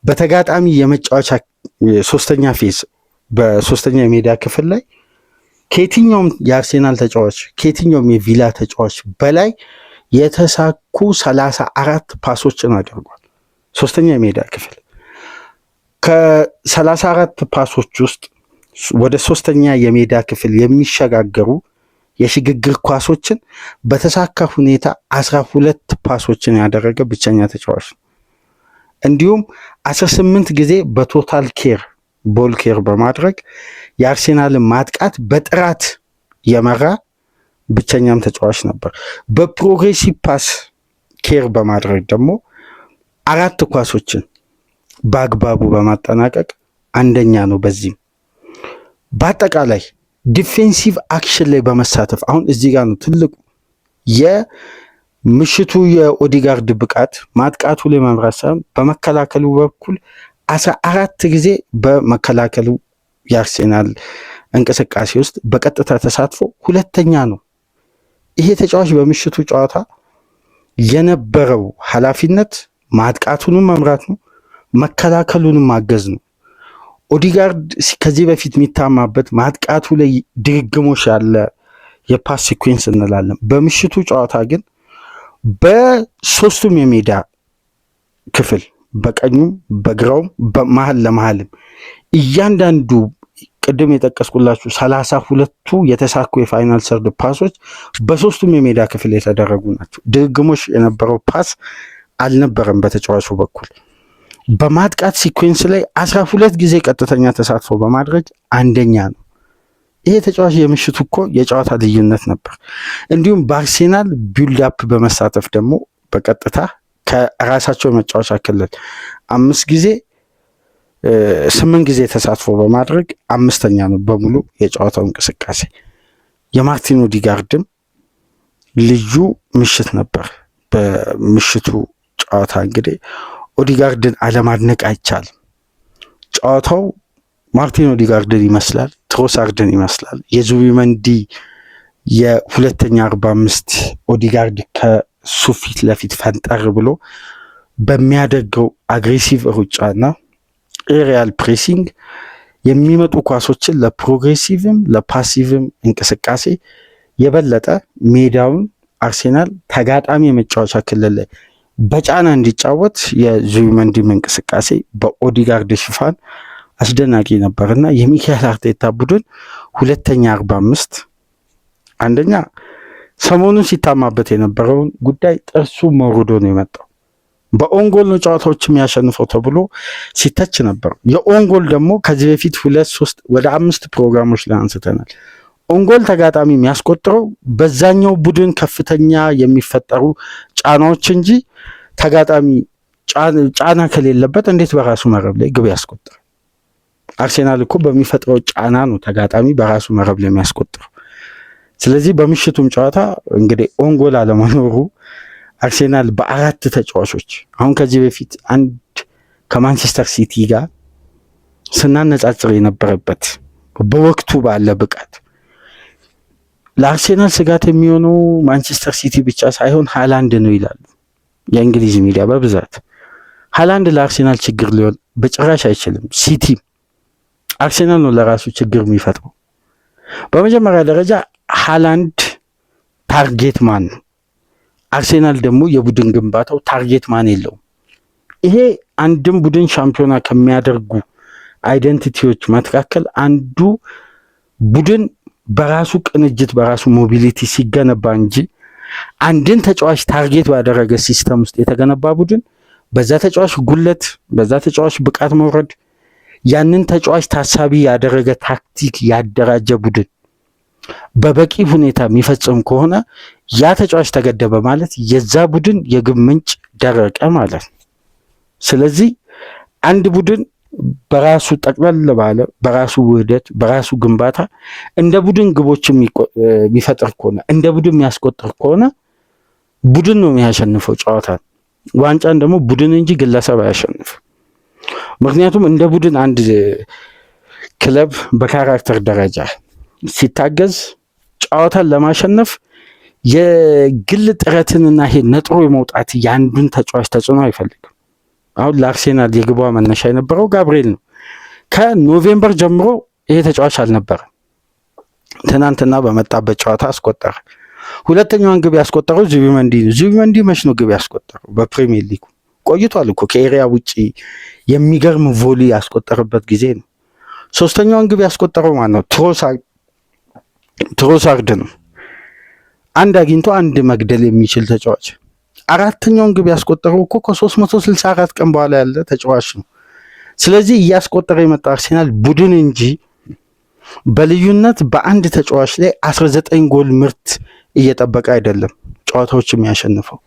በተጋጣሚ የመጫወቻ ሶስተኛ ፌዝ በሶስተኛ የሜዳ ክፍል ላይ ከየትኛውም የአርሴናል ተጫዋች ከየትኛውም የቪላ ተጫዋች በላይ የተሳኩ 34 ፓሶችን አድርጓል። ሶስተኛ የሜዳ ክፍል ከ34 ፓሶች ውስጥ ወደ ሶስተኛ የሜዳ ክፍል የሚሸጋገሩ የሽግግር ኳሶችን በተሳካ ሁኔታ 12 ፓሶችን ያደረገ ብቸኛ ተጫዋች ነው። እንዲሁም 18 ጊዜ በቶታል ኬር ቦል ኬር በማድረግ የአርሴናልን ማጥቃት በጥራት የመራ ብቸኛም ተጫዋች ነበር። በፕሮግሬሲቭ ፓስ ኬር በማድረግ ደግሞ 4 ኳሶችን በአግባቡ በማጠናቀቅ አንደኛ ነው። በዚህም በአጠቃላይ ዲፌንሲቭ አክሽን ላይ በመሳተፍ አሁን እዚህ ጋር ነው ትልቁ ምሽቱ የኦዲጋርድ ብቃት ማጥቃቱ ላይ መምራት ሳይሆን በመከላከሉ በኩል 14 ጊዜ በመከላከሉ የአርሴናል እንቅስቃሴ ውስጥ በቀጥታ ተሳትፎ ሁለተኛ ነው። ይሄ ተጫዋች በምሽቱ ጨዋታ የነበረው ኃላፊነት ማጥቃቱንም መምራት ነው፣ መከላከሉንም ማገዝ ነው። ኦዲጋርድ ከዚህ በፊት የሚታማበት ማጥቃቱ ላይ ድግግሞሽ ያለ የፓስ ሲኩዌንስ እንላለን። በምሽቱ ጨዋታ ግን በሶስቱም የሜዳ ክፍል በቀኙም በግራውም በመሀል ለመሀልም እያንዳንዱ ቅድም የጠቀስኩላችሁ 32ቱ የተሳኩ የፋይናል ሰርድ ፓሶች በሶስቱም የሜዳ ክፍል የተደረጉ ናቸው። ድግግሞሽ የነበረው ፓስ አልነበረም በተጫዋቹ በኩል። በማጥቃት ሲኩዌንስ ላይ 12 ጊዜ ቀጥተኛ ተሳትፎ በማድረግ አንደኛ ነው። ይሄ ተጫዋች የምሽቱ እኮ የጨዋታ ልዩነት ነበር። እንዲሁም በአርሴናል ቢልድ አፕ በመሳተፍ ደግሞ በቀጥታ ከራሳቸው መጫወቻ ክልል 5 ጊዜ 8 ጊዜ ተሳትፎ በማድረግ አምስተኛ ነው በሙሉ የጨዋታው እንቅስቃሴ። የማርቲን ኦዲጋርድም ልዩ ምሽት ነበር። በምሽቱ ጨዋታ እንግዲህ ኦዲጋርድን አለማድነቅ አይቻልም። ጨዋታው ማርቲን ኦዲጋርድን ይመስላል፣ ትሮሳርድን ይመስላል። የዙቢመንዲ የሁለተኛ 45 ኦዲጋርድ ከሱ ፊት ለፊት ፈንጠር ብሎ በሚያደርገው አግሬሲቭ ሩጫና ኤሪያል ፕሬሲንግ የሚመጡ ኳሶችን ለፕሮግሬሲቭም ለፓሲቭም እንቅስቃሴ የበለጠ ሜዳውን አርሴናል ተጋጣሚ የመጫወቻ ክልል ላይ በጫና እንዲጫወት የዙቢመንዲም እንቅስቃሴ በኦዲጋርድ ሽፋን አስደናቂ ነበርና የሚካኤል አርቴታ ቡድን ሁለተኛ 45 አንደኛ ሰሞኑን ሲታማበት የነበረውን ጉዳይ ጥርሱ መውረዶ ነው የመጣው። በኦንጎል ነው ጨዋታዎችም ያሸንፈው ተብሎ ሲተች ነበር። የኦንጎል ደግሞ ከዚህ በፊት 2-3 ወደ 5 ፕሮግራሞች ላይ አንስተናል። ኦንጎል ተጋጣሚ የሚያስቆጥረው በዛኛው ቡድን ከፍተኛ የሚፈጠሩ ጫናዎች እንጂ ተጋጣሚ ጫና ከሌለበት እንዴት በራሱ መረብ ላይ ግብ ያስቆጥር? አርሴናል እኮ በሚፈጥረው ጫና ነው ተጋጣሚ በራሱ መረብ ላይ የሚያስቆጥረው። ስለዚህ በምሽቱም ጨዋታ እንግዲህ ኦንጎል አለመኖሩ አርሴናል በ4 ተጫዋቾች አሁን ከዚህ በፊት አንድ ከማንቸስተር ሲቲ ጋር ስናነጻጽር የነበረበት በወቅቱ ባለ ብቃት ለአርሴናል ስጋት የሚሆነው ማንቸስተር ሲቲ ብቻ ሳይሆን ሃላንድ ነው ይላሉ የእንግሊዝ ሚዲያ በብዛት። ሃላንድ ለአርሴናል ችግር ሊሆን በጭራሽ አይችልም። ሲቲ አርሴናል ነው ለራሱ ችግር የሚፈጥረው። በመጀመሪያ ደረጃ ሃላንድ ታርጌት ማን ነው? አርሴናል ደግሞ የቡድን ግንባታው ታርጌት ማን የለውም። ይሄ አንድም ቡድን ሻምፒዮና ከሚያደርጉ አይደንቲቲዎች መካከል አንዱ ቡድን በራሱ ቅንጅት በራሱ ሞቢሊቲ ሲገነባ እንጂ አንድን ተጫዋች ታርጌት ባደረገ ሲስተም ውስጥ የተገነባ ቡድን በዛ ተጫዋች ጉለት በዛ ተጫዋች ብቃት መውረድ ያንን ተጫዋች ታሳቢ ያደረገ ታክቲክ ያደራጀ ቡድን በበቂ ሁኔታ የሚፈጽም ከሆነ ያ ተጫዋች ተገደበ ማለት የዛ ቡድን የግብ ምንጭ ደረቀ ማለት ነው። ስለዚህ አንድ ቡድን በራሱ ጠቅለል ባለ በራሱ ውህደት በራሱ ግንባታ እንደ ቡድን ግቦች የሚፈጥር ከሆነ እንደ ቡድን የሚያስቆጥር ከሆነ ቡድን ነው የሚያሸንፈው ጨዋታ። ዋንጫን ደግሞ ቡድን እንጂ ግለሰብ አያሸንፍ። ምክንያቱም እንደ ቡድን አንድ ክለብ በካራክተር ደረጃ ሲታገዝ ጨዋታን ለማሸነፍ የግል ጥረትንና ይሄ ነጥሮ የመውጣት የአንዱን ተጫዋች ተጽዕኖ አይፈልግም። አሁን ለአርሴናል የግቧ መነሻ የነበረው ጋብርኤል ነው። ከኖቬምበር ጀምሮ ይሄ ተጫዋች አልነበረም። ትናንትና በመጣበት ጨዋታ አስቆጠረ። ሁለተኛዋን ግብ ያስቆጠረው ዙቢመንዲ ነው። ዙቢመንዲ መች ነው ግብ ያስቆጠረው? በፕሪሚየር ሊግ ቆይቷል እኮ ከኤሪያ ውጪ የሚገርም ቮሊ ያስቆጠረበት ጊዜ ነው። ሶስተኛዋን ግብ ያስቆጠረው ማን ነው? ትሮሳርድ ነው። አንድ አግኝቶ አንድ መግደል የሚችል ተጫዋች። አራተኛውን ግብ ያስቆጠረው እኮ ከ364 ቀን በኋላ ያለ ተጫዋች ነው። ስለዚህ እያስቆጠረ የመጣ አርሴናል ቡድን እንጂ በልዩነት በአንድ ተጫዋች ላይ 19 ጎል ምርት እየጠበቀ አይደለም ጨዋታዎች የሚያሸንፈው።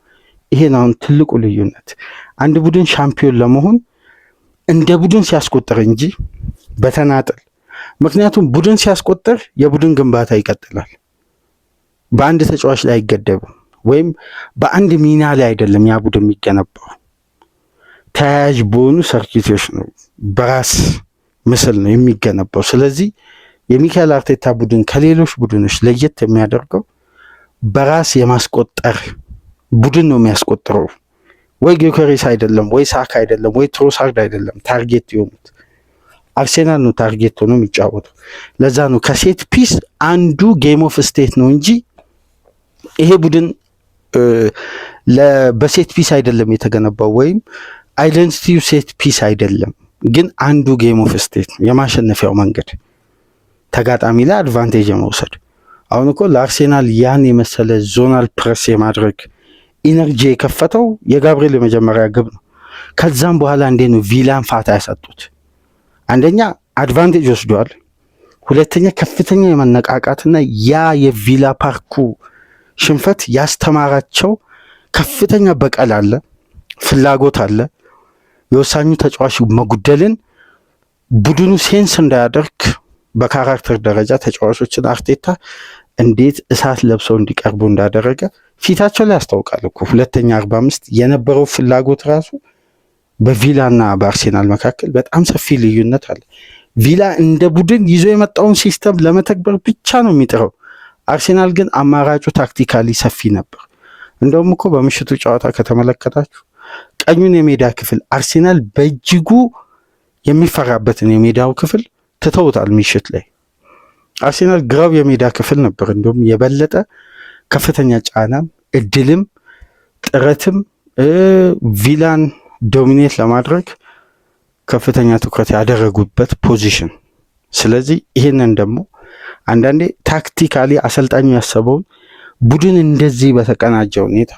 ይሄን አሁን ትልቁ ልዩነት አንድ ቡድን ሻምፒዮን ለመሆን እንደ ቡድን ሲያስቆጥር እንጂ በተናጠል። ምክንያቱም ቡድን ሲያስቆጥር የቡድን ግንባታ ይቀጥላል፣ በአንድ ተጫዋች ላይ አይገደብም። ወይም በአንድ ሚና ላይ አይደለም ያ ቡድን የሚገነባው፣ ተያያዥ በሆኑ ሰርኪቶች ነው፣ በራስ ምስል ነው የሚገነባው። ስለዚህ የሚካኤል አርቴታ ቡድን ከሌሎች ቡድኖች ለየት የሚያደርገው በራስ የማስቆጠር ቡድን ነው የሚያስቆጥረው። ወይ ጊዮከሬስ አይደለም፣ ወይ ሳካ አይደለም፣ ወይ ትሮሳርድ አይደለም ታርጌት የሆኑት፣ አርሴናል ነው ታርጌት ሆኖ የሚጫወተው። ለዛ ነው ከሴት ፒስ አንዱ ጌም ኦፍ ስቴት ነው እንጂ ይሄ ቡድን በሴት ፒስ አይደለም የተገነባው፣ ወይም አይደንቲቲው ሴት ፒስ አይደለም፣ ግን አንዱ ጌም ኦፍ ስቴት ነው የማሸነፊያው መንገድ፣ ተጋጣሚ ላይ አድቫንቴጅ የመውሰድ። አሁን እኮ ለአርሴናል ያን የመሰለ ዞናል ፕረስ የማድረግ ኢነርጂ የከፈተው የጋብሪኤል የመጀመሪያ ግብ ነው። ከዛም በኋላ እንዴት ነው ቪላን ፋታ ያሰጡት? አንደኛ አድቫንቴጅ ወስዷል፣ ሁለተኛ ከፍተኛ የመነቃቃትና ያ የቪላ ፓርኩ ሽንፈት ያስተማራቸው ከፍተኛ በቀል አለ፣ ፍላጎት አለ። የወሳኙ ተጫዋች መጉደልን ቡድኑ ሴንስ እንዳያደርግ በካራክተር ደረጃ ተጫዋቾችን አርቴታ እንዴት እሳት ለብሰው እንዲቀርቡ እንዳደረገ ፊታቸው ላይ ያስታውቃል እኮ። ሁለተኛ 45 የነበረው ፍላጎት ራሱ በቪላና በአርሴናል መካከል በጣም ሰፊ ልዩነት አለ። ቪላ እንደ ቡድን ይዞ የመጣውን ሲስተም ለመተግበር ብቻ ነው የሚጥረው። አርሴናል ግን አማራጩ ታክቲካሊ ሰፊ ነበር። እንደውም እኮ በምሽቱ ጨዋታ ከተመለከታችሁ ቀኙን የሜዳ ክፍል አርሴናል በእጅጉ የሚፈራበትን የሜዳው ክፍል ትተውታል። ምሽት ላይ አርሴናል ግራው የሜዳ ክፍል ነበር እንደውም የበለጠ ከፍተኛ ጫናም እድልም ጥረትም ቪላን ዶሚኔት ለማድረግ ከፍተኛ ትኩረት ያደረጉበት ፖዚሽን። ስለዚህ ይህንን ደግሞ አንዳንዴ ታክቲካሊ አሰልጣኙ ያሰበውን ቡድን እንደዚህ በተቀናጀ ሁኔታ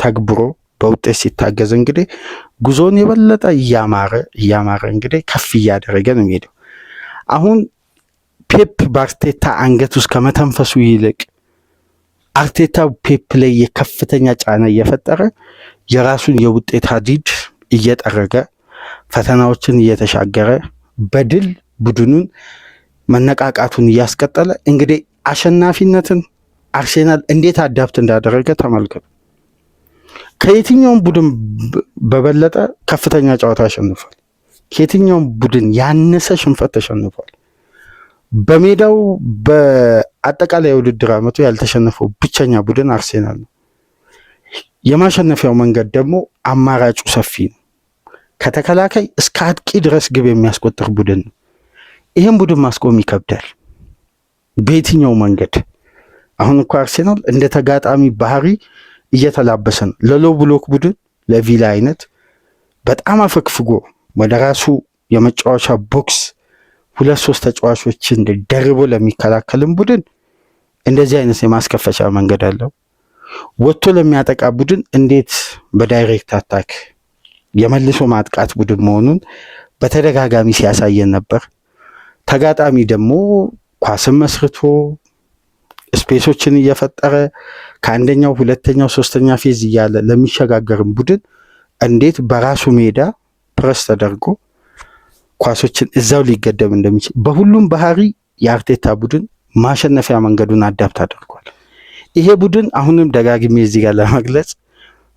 ተግብሮ በውጤት ሲታገዝ እንግዲህ ጉዞን የበለጠ እያማረ እንግዲህ ከፍ እያደረገ ነው የሚሄደው። አሁን ፔፕ በአርቴታ አንገት ውስጥ ከመተንፈሱ ይልቅ አርቴታ ፔፕ ላይ የከፍተኛ ጫና እየፈጠረ የራሱን የውጤት ሀዲድ እየጠረገ ፈተናዎችን እየተሻገረ በድል ቡድኑን መነቃቃቱን እያስቀጠለ እንግዲህ አሸናፊነትን አርሴናል እንዴት አዳፕት እንዳደረገ ተመልከቱ። ከየትኛውም ቡድን በበለጠ ከፍተኛ ጨዋታ አሸንፏል። ከየትኛውም ቡድን ያነሰ ሽንፈት ተሸንፏል። በሜዳው በአጠቃላይ የውድድር ዓመቱ ያልተሸነፈው ብቸኛ ቡድን አርሴናል ነው። የማሸነፊያው መንገድ ደግሞ አማራጩ ሰፊ ነው። ከተከላካይ እስከ አጥቂ ድረስ ግብ የሚያስቆጥር ቡድን ነው። ይህም ቡድን ማስቆም ይከብዳል በየትኛው መንገድ። አሁን እኮ አርሴናል እንደ ተጋጣሚ ባህሪ እየተላበሰ ነው። ለሎ ብሎክ ቡድን ለቪላ አይነት በጣም አፈግፍጎ ወደ ራሱ የመጫወቻ ቦክስ 2-3 ተጫዋቾችን ደርቦ ለሚከላከልም ቡድን እንደዚህ አይነት የማስከፈቻ መንገድ አለው። ወጥቶ ለሚያጠቃ ቡድን እንዴት በዳይሬክት አታክ የመልሶ ማጥቃት ቡድን መሆኑን በተደጋጋሚ ሲያሳየን ነበር። ተጋጣሚ ደግሞ ኳስን መስርቶ ስፔሶችን እየፈጠረ ከአንደኛው ሁለተኛው ሶስተኛ ፌዝ እያለ ለሚሸጋገርም ቡድን እንዴት በራሱ ሜዳ ፕረስ ተደርጎ ኳሶችን እዛው ሊገደብ እንደሚችል በሁሉም ባህሪ የአርቴታ ቡድን ማሸነፊያ መንገዱን አዳፕት አድርጓል። ይሄ ቡድን አሁንም ደጋግሜ እዚህ ጋር ለመግለጽ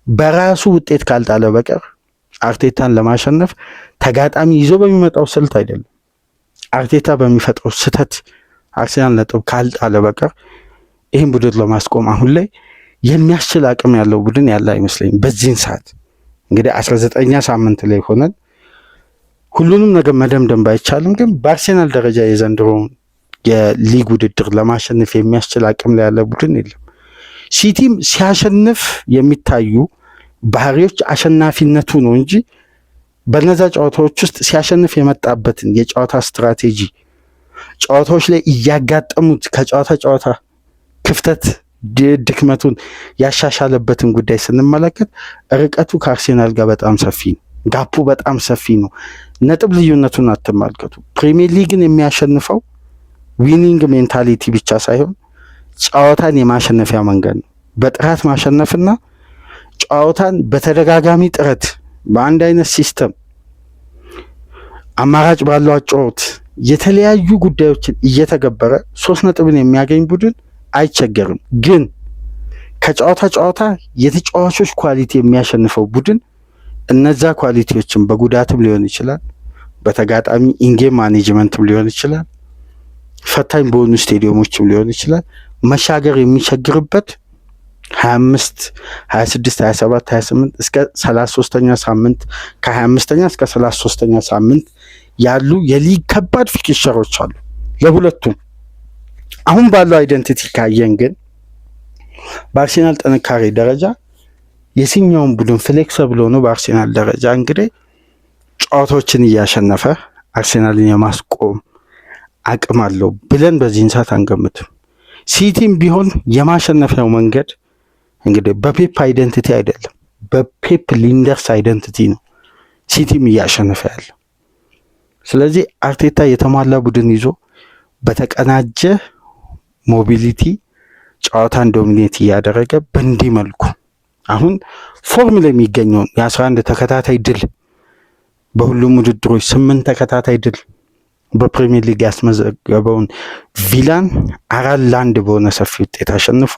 በራሱ ውጤት ካልጣለ በቀር አርቴታን ለማሸነፍ ተጋጣሚ ይዞ በሚመጣው ስልት አይደለም፣ አርቴታ በሚፈጥረው ስህተት አርሴናል ነጥብ ካልጣለ በቀር ይህን ቡድን ለማስቆም አሁን ላይ የሚያስችል አቅም ያለው ቡድን ያለ አይመስለኝም። በዚህን ሰዓት እንግዲህ 19ኛ ሳምንት ላይ ሆነን ሁሉንም ነገር መደምደም ባይቻልም ግን በአርሴናል ደረጃ የዘንድሮውን የሊግ ውድድር ለማሸነፍ የሚያስችል አቅም ላይ ያለ ቡድን የለም። ሲቲም ሲያሸንፍ የሚታዩ ባህሪዎች አሸናፊነቱ ነው እንጂ በነዛ ጨዋታዎች ውስጥ ሲያሸንፍ የመጣበትን የጨዋታ ስትራቴጂ ጨዋታዎች ላይ እያጋጠሙት ከጨዋታ ጨዋታ ክፍተት ድክመቱን ያሻሻለበትን ጉዳይ ስንመለከት ርቀቱ ከአርሴናል ጋር በጣም ሰፊ ነው። ጋፑ በጣም ሰፊ ነው። ነጥብ ልዩነቱን አትመልከቱ። ፕሪሚየር ሊግን የሚያሸንፈው ዊኒንግ ሜንታሊቲ ብቻ ሳይሆን ጨዋታን የማሸነፊያ መንገድ ነው። በጥራት ማሸነፍና ጨዋታን በተደጋጋሚ ጥረት በአንድ አይነት ሲስተም አማራጭ ባለው አጨዋወት የተለያዩ ጉዳዮችን እየተገበረ 3 ነጥብን የሚያገኝ ቡድን አይቸገርም። ግን ከጨዋታ የተጫዋቾች ኳሊቲ የሚያሸንፈው ቡድን እነዛ ኳሊቲዎችን በጉዳትም ሊሆን ይችላል፣ በተጋጣሚ ኢንጌም ማኔጅመንትም ሊሆን ይችላል፣ ፈታኝ በሆኑ ስቴዲየሞችም ሊሆን ይችላል መሻገር የሚቸግርበት 25 26 27 28 እስከ 33ኛ ሳምንት ከ25ኛ እስከ 33ኛ ሳምንት ያሉ የሊግ ከባድ ፊክቸሮች አሉ ለሁለቱም። አሁን ባለው አይደንቲቲ ካየን ግን በአርሴናል ጥንካሬ ደረጃ የትኛውም ቡድን ፍሌክሲብል ሆኖ በአርሴናል ደረጃ እንግዲህ ጨዋታዎችን እያሸነፈ አርሴናልን የማስቆም አቅም አለው ብለን በዚህን ሰዓት አንገምትም። ሲቲም ቢሆን የማሸነፊያው መንገድ እንግዲህ በፔፕ አይደንቲቲ አይደለም፣ በፔፕ ሊንደርስ አይደንቲቲ ነው ሲቲም እያሸነፈ ያለው። ስለዚህ አርቴታ የተሟላ ቡድን ይዞ በተቀናጀ ሞቢሊቲ ጨዋታን ዶሚኔት እያደረገ በእንዲህ መልኩ አሁን ፎርሙላ የሚገኘውን የ11 ተከታታይ ድል በሁሉም ውድድሮች 8 ተከታታይ ድል በፕሪሚየር ሊግ ያስመዘገበውን ቪላን 4-1 በሆነ ሰፊ ውጤት አሸንፎ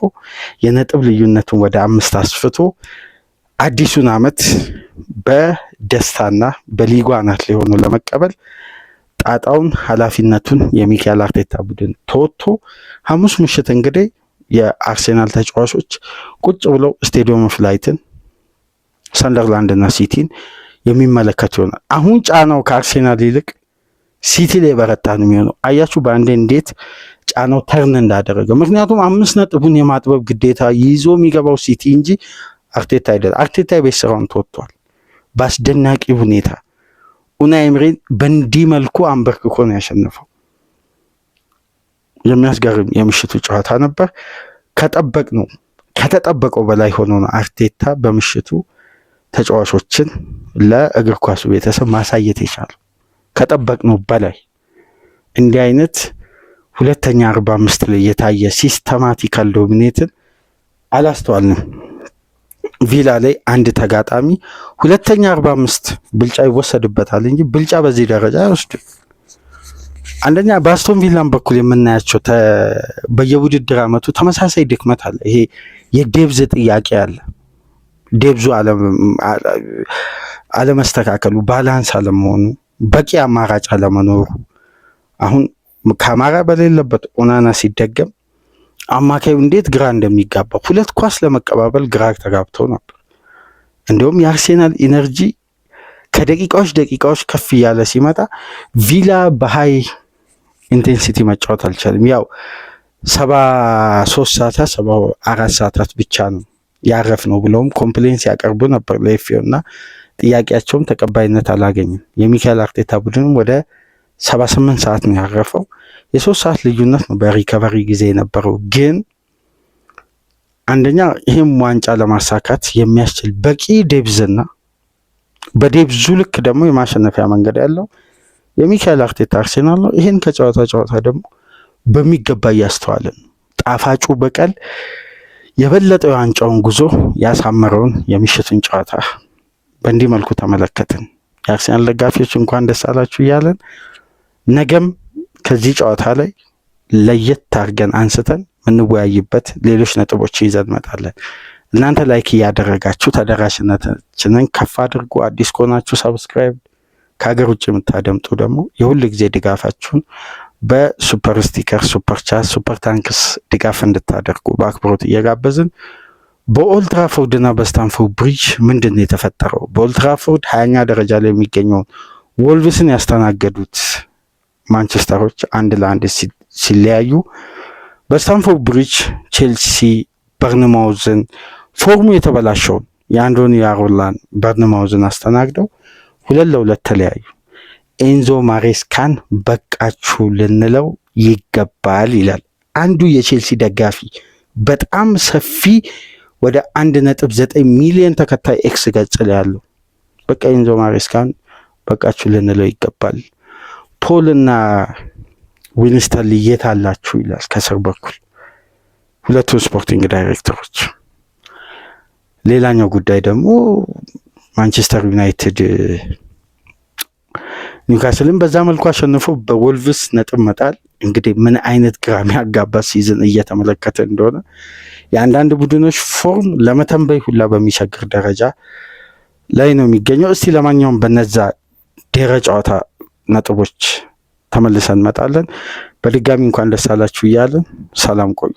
የነጥብ ልዩነቱን ወደ 5 አስፍቶ አዲሱን ዓመት በደስታና በሊጉ አናት ላይ ሆኖ ለመቀበል ጣጣውን ኃላፊነቱን የሚካኤል አርቴታ ቡድን ተወጥቶ ሐሙስ ምሽት እንግዲህ የአርሴናል ተጫዋቾች ቁጭ ብለው ስቴዲየም ኦፍ ላይትን ሰንደርላንድና ሲቲን የሚመለከቱ ይሆናል። አሁን ጫናው ከአርሴናል ይልቅ ሲቲ ላይ በረታ ነው የሚሆነው። አያችሁ በአንዴ እንዴት ጫናው ተርን እንዳደረገ። ምክንያቱም 5 ነጥቡን የማጥበብ ግዴታ ይዞ የሚገባው ሲቲ እንጂ አርቴታ አይደለም። አርቴታ የቤት ስራውን ተወጥቷል በአስደናቂ ሁኔታ። ኡናይ ኤምሪን በእንዲህ መልኩ አንበርክኮ ነው ያሸነፈው። የሚያስገርም የምሽቱ ጨዋታ ነበር። ከተጠበቀው በላይ ሆኖ ነው አርቴታ በምሽቱ ተጫዋቾችን ለእግር ኳሱ ቤተሰብ ማሳየት የቻለው። ከጠበቅነው በላይ እንዲህ አይነት ሁለተኛ 45 ላይ የታየ ሲስተማቲካል ዶሚኔትን አላስተዋልንም። ቪላ ላይ አንድ ተጋጣሚ ሁለተኛ 45 ብልጫ ይወሰድበታል እንጂ ብልጫ በዚህ ደረጃ አይወስድም። አንደኛ በአስቶን ቪላን በኩል የምናያቸው በየውድድር ዓመቱ ተመሳሳይ ድክመት አለ። ይሄ የዴብዝ ጥያቄ አለ። ዴብዙ አለመስተካከሉ፣ ባላንስ አለመሆኑ፣ በቂ አማራጭ አለመኖሩ። አሁን ከአማራ በሌለበት ኦናና ሲደገም አማካዩ እንዴት ግራ እንደሚጋባ ሁለት ኳስ ለመቀባበል ግራ ተጋብተው ነበር። እንዲሁም የአርሴናል ኢነርጂ ከደቂቃዎች ከፍ እያለ ሲመጣ ቪላ በሃይ ኢንቴንሲቲ መጫወት አልቻለም። ያው 73 ሰዓታት 74 ሰዓታት ብቻ ነው ያረፍ ነው ብለውም ኮምፕሌንስ ያቀርቡ ነበር ለኤፍኤው እና ጥያቄያቸውም ተቀባይነት አላገኝም። የሚካኤል አርቴታ ቡድንም ወደ 78 ሰዓት ነው ያረፈው። የ3 ሰዓት ልዩነት ነው በሪከቨሪ ጊዜ የነበረው። ግን አንደኛ ይህም ዋንጫ ለማሳካት የሚያስችል በቂ ዴብዝና በዴብዙ ልክ ደግሞ የማሸነፊያ መንገድ ያለው የሚካኤል አርቴታ አርሴናል ነው። ይህን ከጨዋታ ደግሞ በሚገባ እያስተዋልን ጣፋጩ በቀል የበለጠው የዋንጫውን ጉዞ ያሳመረውን የምሽቱን ጨዋታ በእንዲህ መልኩ ተመለከትን። የአርሴናል ደጋፊዎች እንኳን ደስ አላችሁ እያለን ነገም ከዚህ ጨዋታ ላይ ለየት አድርገን አንስተን የምንወያይበት ሌሎች ነጥቦች ይዘን እንመጣለን። እናንተ ላይክ እያደረጋችሁ ተደራሽነታችንን ከፍ አድርጉ። አዲስ ከሆናችሁ ሰብስክራይብ፣ ከሀገር ውጭ የምታደምጡ ደግሞ የሁል ጊዜ ድጋፋችሁን በሱፐር ስቲከር፣ ሱፐር ቻት፣ ሱፐር ታንክስ ድጋፍ እንድታደርጉ በአክብሮት እየጋበዝን በኦልትራፎርድ እና በስታንፎርድ ብሪጅ ምንድን ነው የተፈጠረው? በኦልትራፎርድ 20ኛ ደረጃ ላይ የሚገኘውን ወልቭስን ያስተናገዱት ማንቸስተሮች 1-1 ሲለያዩ፣ በስታንፎርድ ብሪጅ ቼልሲ በርንማውዝን ፎርሙ የተበላሸውን የአንዶኒ ያሮላን በርንማውዝን አስተናግደው 2-2 ተለያዩ። ኤንዞ ማሬስካን በቃችሁ ልንለው ይገባል ይላል አንዱ የቼልሲ ደጋፊ። በጣም ሰፊ ወደ 1.9 ሚሊዮን ተከታይ ኤክስ ገጽ ላይ ያለው በቃ ኤንዞ ማሬስካን በቃችሁ ልንለው ይገባል። ፖል እና ዊንስተን የት አላችሁ ይላል ከስር በኩል ሁለቱ ስፖርቲንግ ዳይሬክተሮች። ሌላኛው ጉዳይ ደግሞ ማንቸስተር ዩናይትድ ኒውካስልን በዛ መልኩ አሸንፎ በወልቭስ ነጥብ መጣል እንግዲህ ምን አይነት ግራ የሚያጋባ ሲዝን እየተመለከተ እንደሆነ የአንዳንድ ቡድኖች ፎርም ለመተንበይ ሁላ በሚቸግር ደረጃ ላይ ነው የሚገኘው። እስቲ ለማንኛውም በነዛ ድህረ ጨዋታ ነጥቦች ተመልሰን እንመጣለን። በድጋሚ እንኳን ደስ አላችሁ እያለን ሰላም ቆዩ።